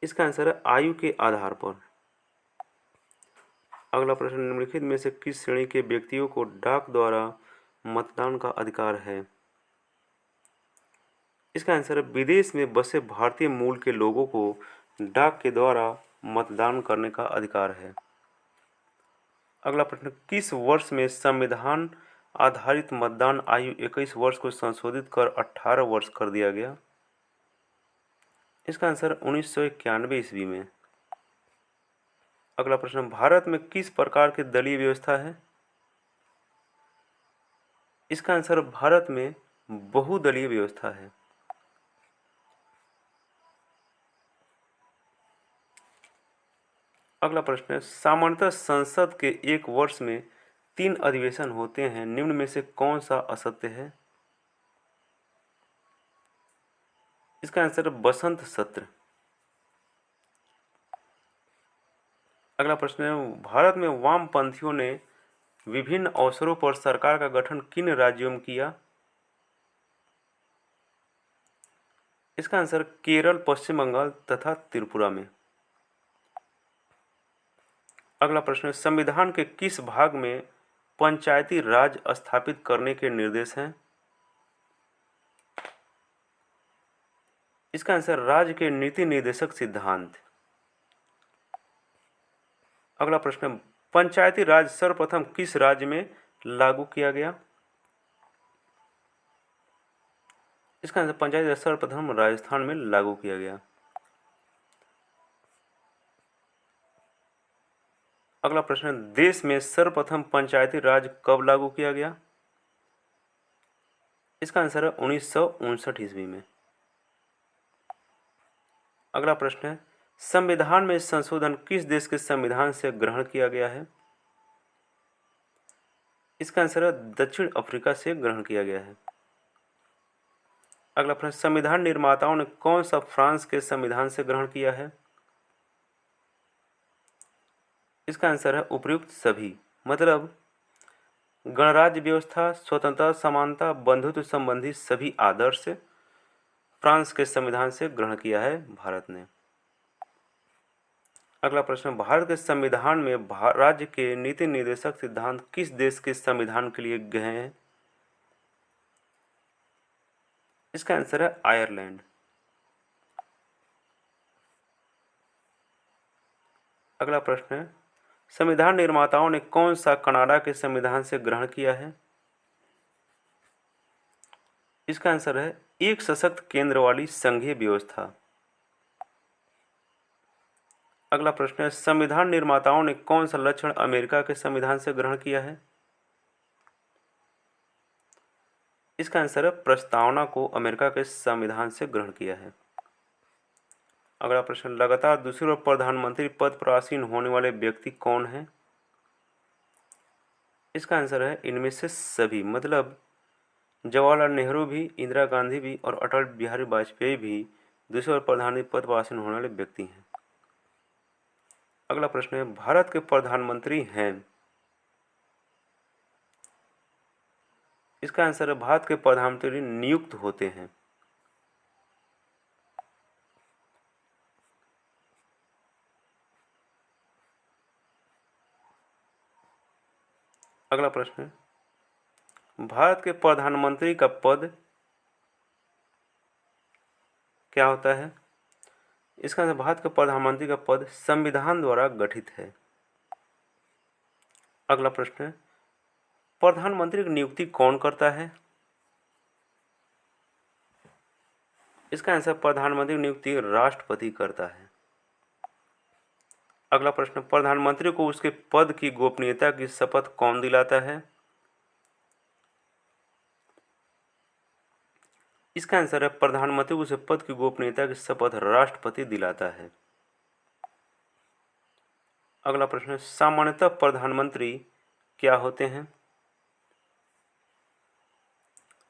इसका आंसर है आयु के आधार पर। अगला प्रश्न, निम्नलिखित में से किस श्रेणी के व्यक्तियों को डाक द्वारा मतदान का अधिकार है? इसका आंसर है विदेश में बसे भारतीय मूल के लोगों को डाक के द्वारा मतदान करने का अधिकार है। अगला प्रश्न, किस वर्ष में संविधान आधारित मतदान आयु 21 वर्ष को संशोधित कर 18 वर्ष कर दिया गया? इसका आंसर 1991 ईस्वी में। अगला प्रश्न, भारत में किस प्रकार की दलीय व्यवस्था है? इसका आंसर भारत में बहुदलीय व्यवस्था है। अगला प्रश्न है, सामान्यतः संसद के एक वर्ष में 3 अधिवेशन होते हैं, निम्न में से कौन सा असत्य है? इसका आंसर है बसंत सत्र। अगला प्रश्न है, भारत में वामपंथियों ने विभिन्न अवसरों पर सरकार का गठन किन राज्यों में किया? इसका आंसर केरल, पश्चिम बंगाल तथा त्रिपुरा में। अगला प्रश्न है, संविधान के किस भाग में पंचायती राज स्थापित करने के निर्देश हैं? इसका आंसर राज्य के नीति निर्देशक सिद्धांत। अगला प्रश्न, पंचायती राज सर्वप्रथम किस राज्य में लागू किया गया? इसका आंसर पंचायती राज सर्वप्रथम राजस्थान में लागू किया गया। अगला प्रश्न, देश में सर्वप्रथम पंचायती राज कब लागू किया गया? इसका आंसर है 1959 ईस्वी में। अगला प्रश्न है, संविधान में संशोधन किस देश के संविधान से ग्रहण किया गया है? इसका आंसर है दक्षिण अफ्रीका से ग्रहण किया गया है। अगला प्रश्न, संविधान निर्माताओं ने कौन सा फ्रांस के संविधान से ग्रहण किया है? इसका आंसर है उपर्युक्त सभी, मतलब गणराज्य व्यवस्था, स्वतंत्रता, समानता, बंधुत्व संबंधी सभी आदर्श फ्रांस के संविधान से ग्रहण किया है भारत ने। अगला प्रश्न, भारत के संविधान में राज्य के नीति निर्देशक सिद्धांत किस देश के संविधान के लिए गए हैं? इसका आंसर है आयरलैंड। अगला प्रश्न है, संविधान निर्माताओं ने कौन सा कनाडा के संविधान से ग्रहण किया है? इसका आंसर है एक सशक्त केंद्र वाली संघीय व्यवस्था। अगला प्रश्न है, संविधान निर्माताओं ने कौन सा लक्षण अमेरिका के संविधान से ग्रहण किया है? इसका आंसर है प्रस्तावना को अमेरिका के संविधान से ग्रहण किया है। अगला प्रश्न, लगातार दूसरी बार प्रधानमंत्री पद पर आसीन होने वाले व्यक्ति कौन हैं? इसका आंसर है इनमें से सभी, मतलब जवाहरलाल नेहरू भी, इंदिरा गांधी भी और अटल बिहारी वाजपेयी भी दूसरी बार प्रधानमंत्री पद पर आसीन होने वाले व्यक्ति हैं। अगला प्रश्न है, भारत के प्रधानमंत्री हैं? इसका आंसर है भारत के प्रधानमंत्री नियुक्त होते हैं। अगला प्रश्न है, भारत के प्रधानमंत्री का पद क्या होता है? इसका आंसर भारत के प्रधानमंत्री का पद संविधान द्वारा गठित है। अगला प्रश्न है, प्रधानमंत्री की नियुक्ति कौन करता है? इसका आंसर प्रधानमंत्री की नियुक्ति राष्ट्रपति करता है। अगला प्रश्न, प्रधानमंत्री को उसके पद की गोपनीयता की शपथ कौन दिलाता है? इसका आंसर है प्रधानमंत्री को उसके पद की गोपनीयता की शपथ राष्ट्रपति दिलाता है। अगला प्रश्न है, सामान्यतः प्रधानमंत्री क्या होते हैं?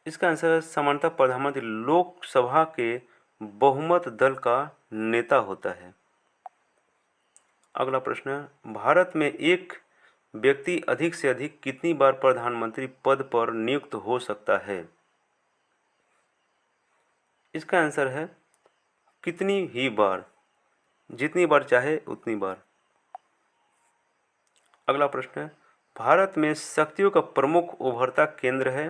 इसका आंसर है सामान्यतः प्रधानमंत्री लोकसभा के बहुमत दल का नेता होता है। अगला प्रश्न है, भारत में एक व्यक्ति अधिक से अधिक कितनी बार प्रधानमंत्री पद पर नियुक्त हो सकता है? इसका आंसर है कितनी ही बार, जितनी बार चाहे उतनी बार। अगला प्रश्न है, भारत में शक्तियों का प्रमुख उभरता केंद्र है?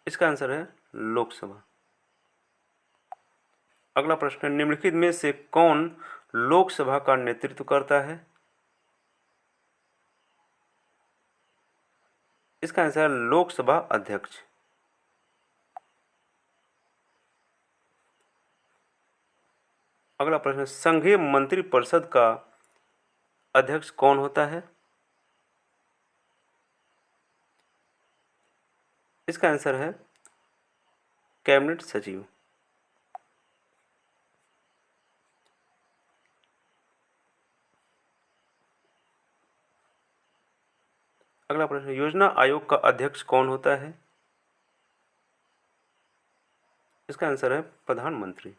इसका आंसर है लोकसभा। अगला प्रश्न है, निम्नलिखित में से कौन लोकसभा का नेतृत्व करता है? इसका आंसर है लोकसभा अध्यक्ष। अगला प्रश्न है, संघीय मंत्रिपरिषद का अध्यक्ष कौन होता है? इसका आंसर है कैबिनेट सचिव। अगला प्रश्न, योजना आयोग का अध्यक्ष कौन होता है? इसका आंसर है प्रधानमंत्री।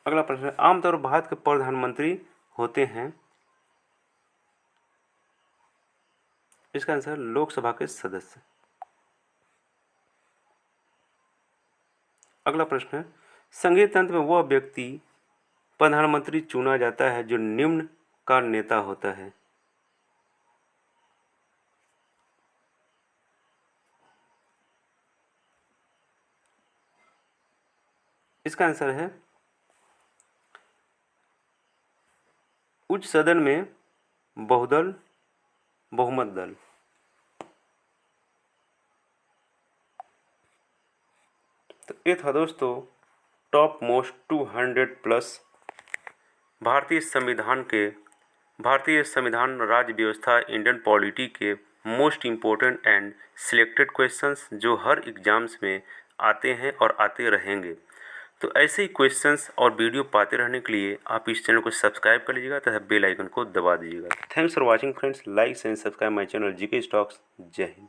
अगला प्रश्न, आमतौर पर भारत के प्रधानमंत्री होते हैं? इसका आंसर है लोकसभा के सदस्य। अगला प्रश्न है, संघीय तंत्र में वह व्यक्ति प्रधानमंत्री चुना जाता है जो निम्न का नेता होता है? इसका आंसर है उच्च सदन में बहुमत दल। तो ये था दोस्तों टॉप मोस्ट 200 प्लस भारतीय संविधान राज्य व्यवस्था इंडियन पॉलिटी के most important and selected questions जो हर एग्जाम्स में आते हैं और आते रहेंगे। तो ऐसे ही क्वेश्चंस और वीडियो पाते रहने के लिए आप इस चैनल को सब्सक्राइब कर लीजिएगा तथा बेल आइकन को दबा दीजिएगा। Thanks for watching friends, like and subscribe my channel GK stocks. जय हिंद।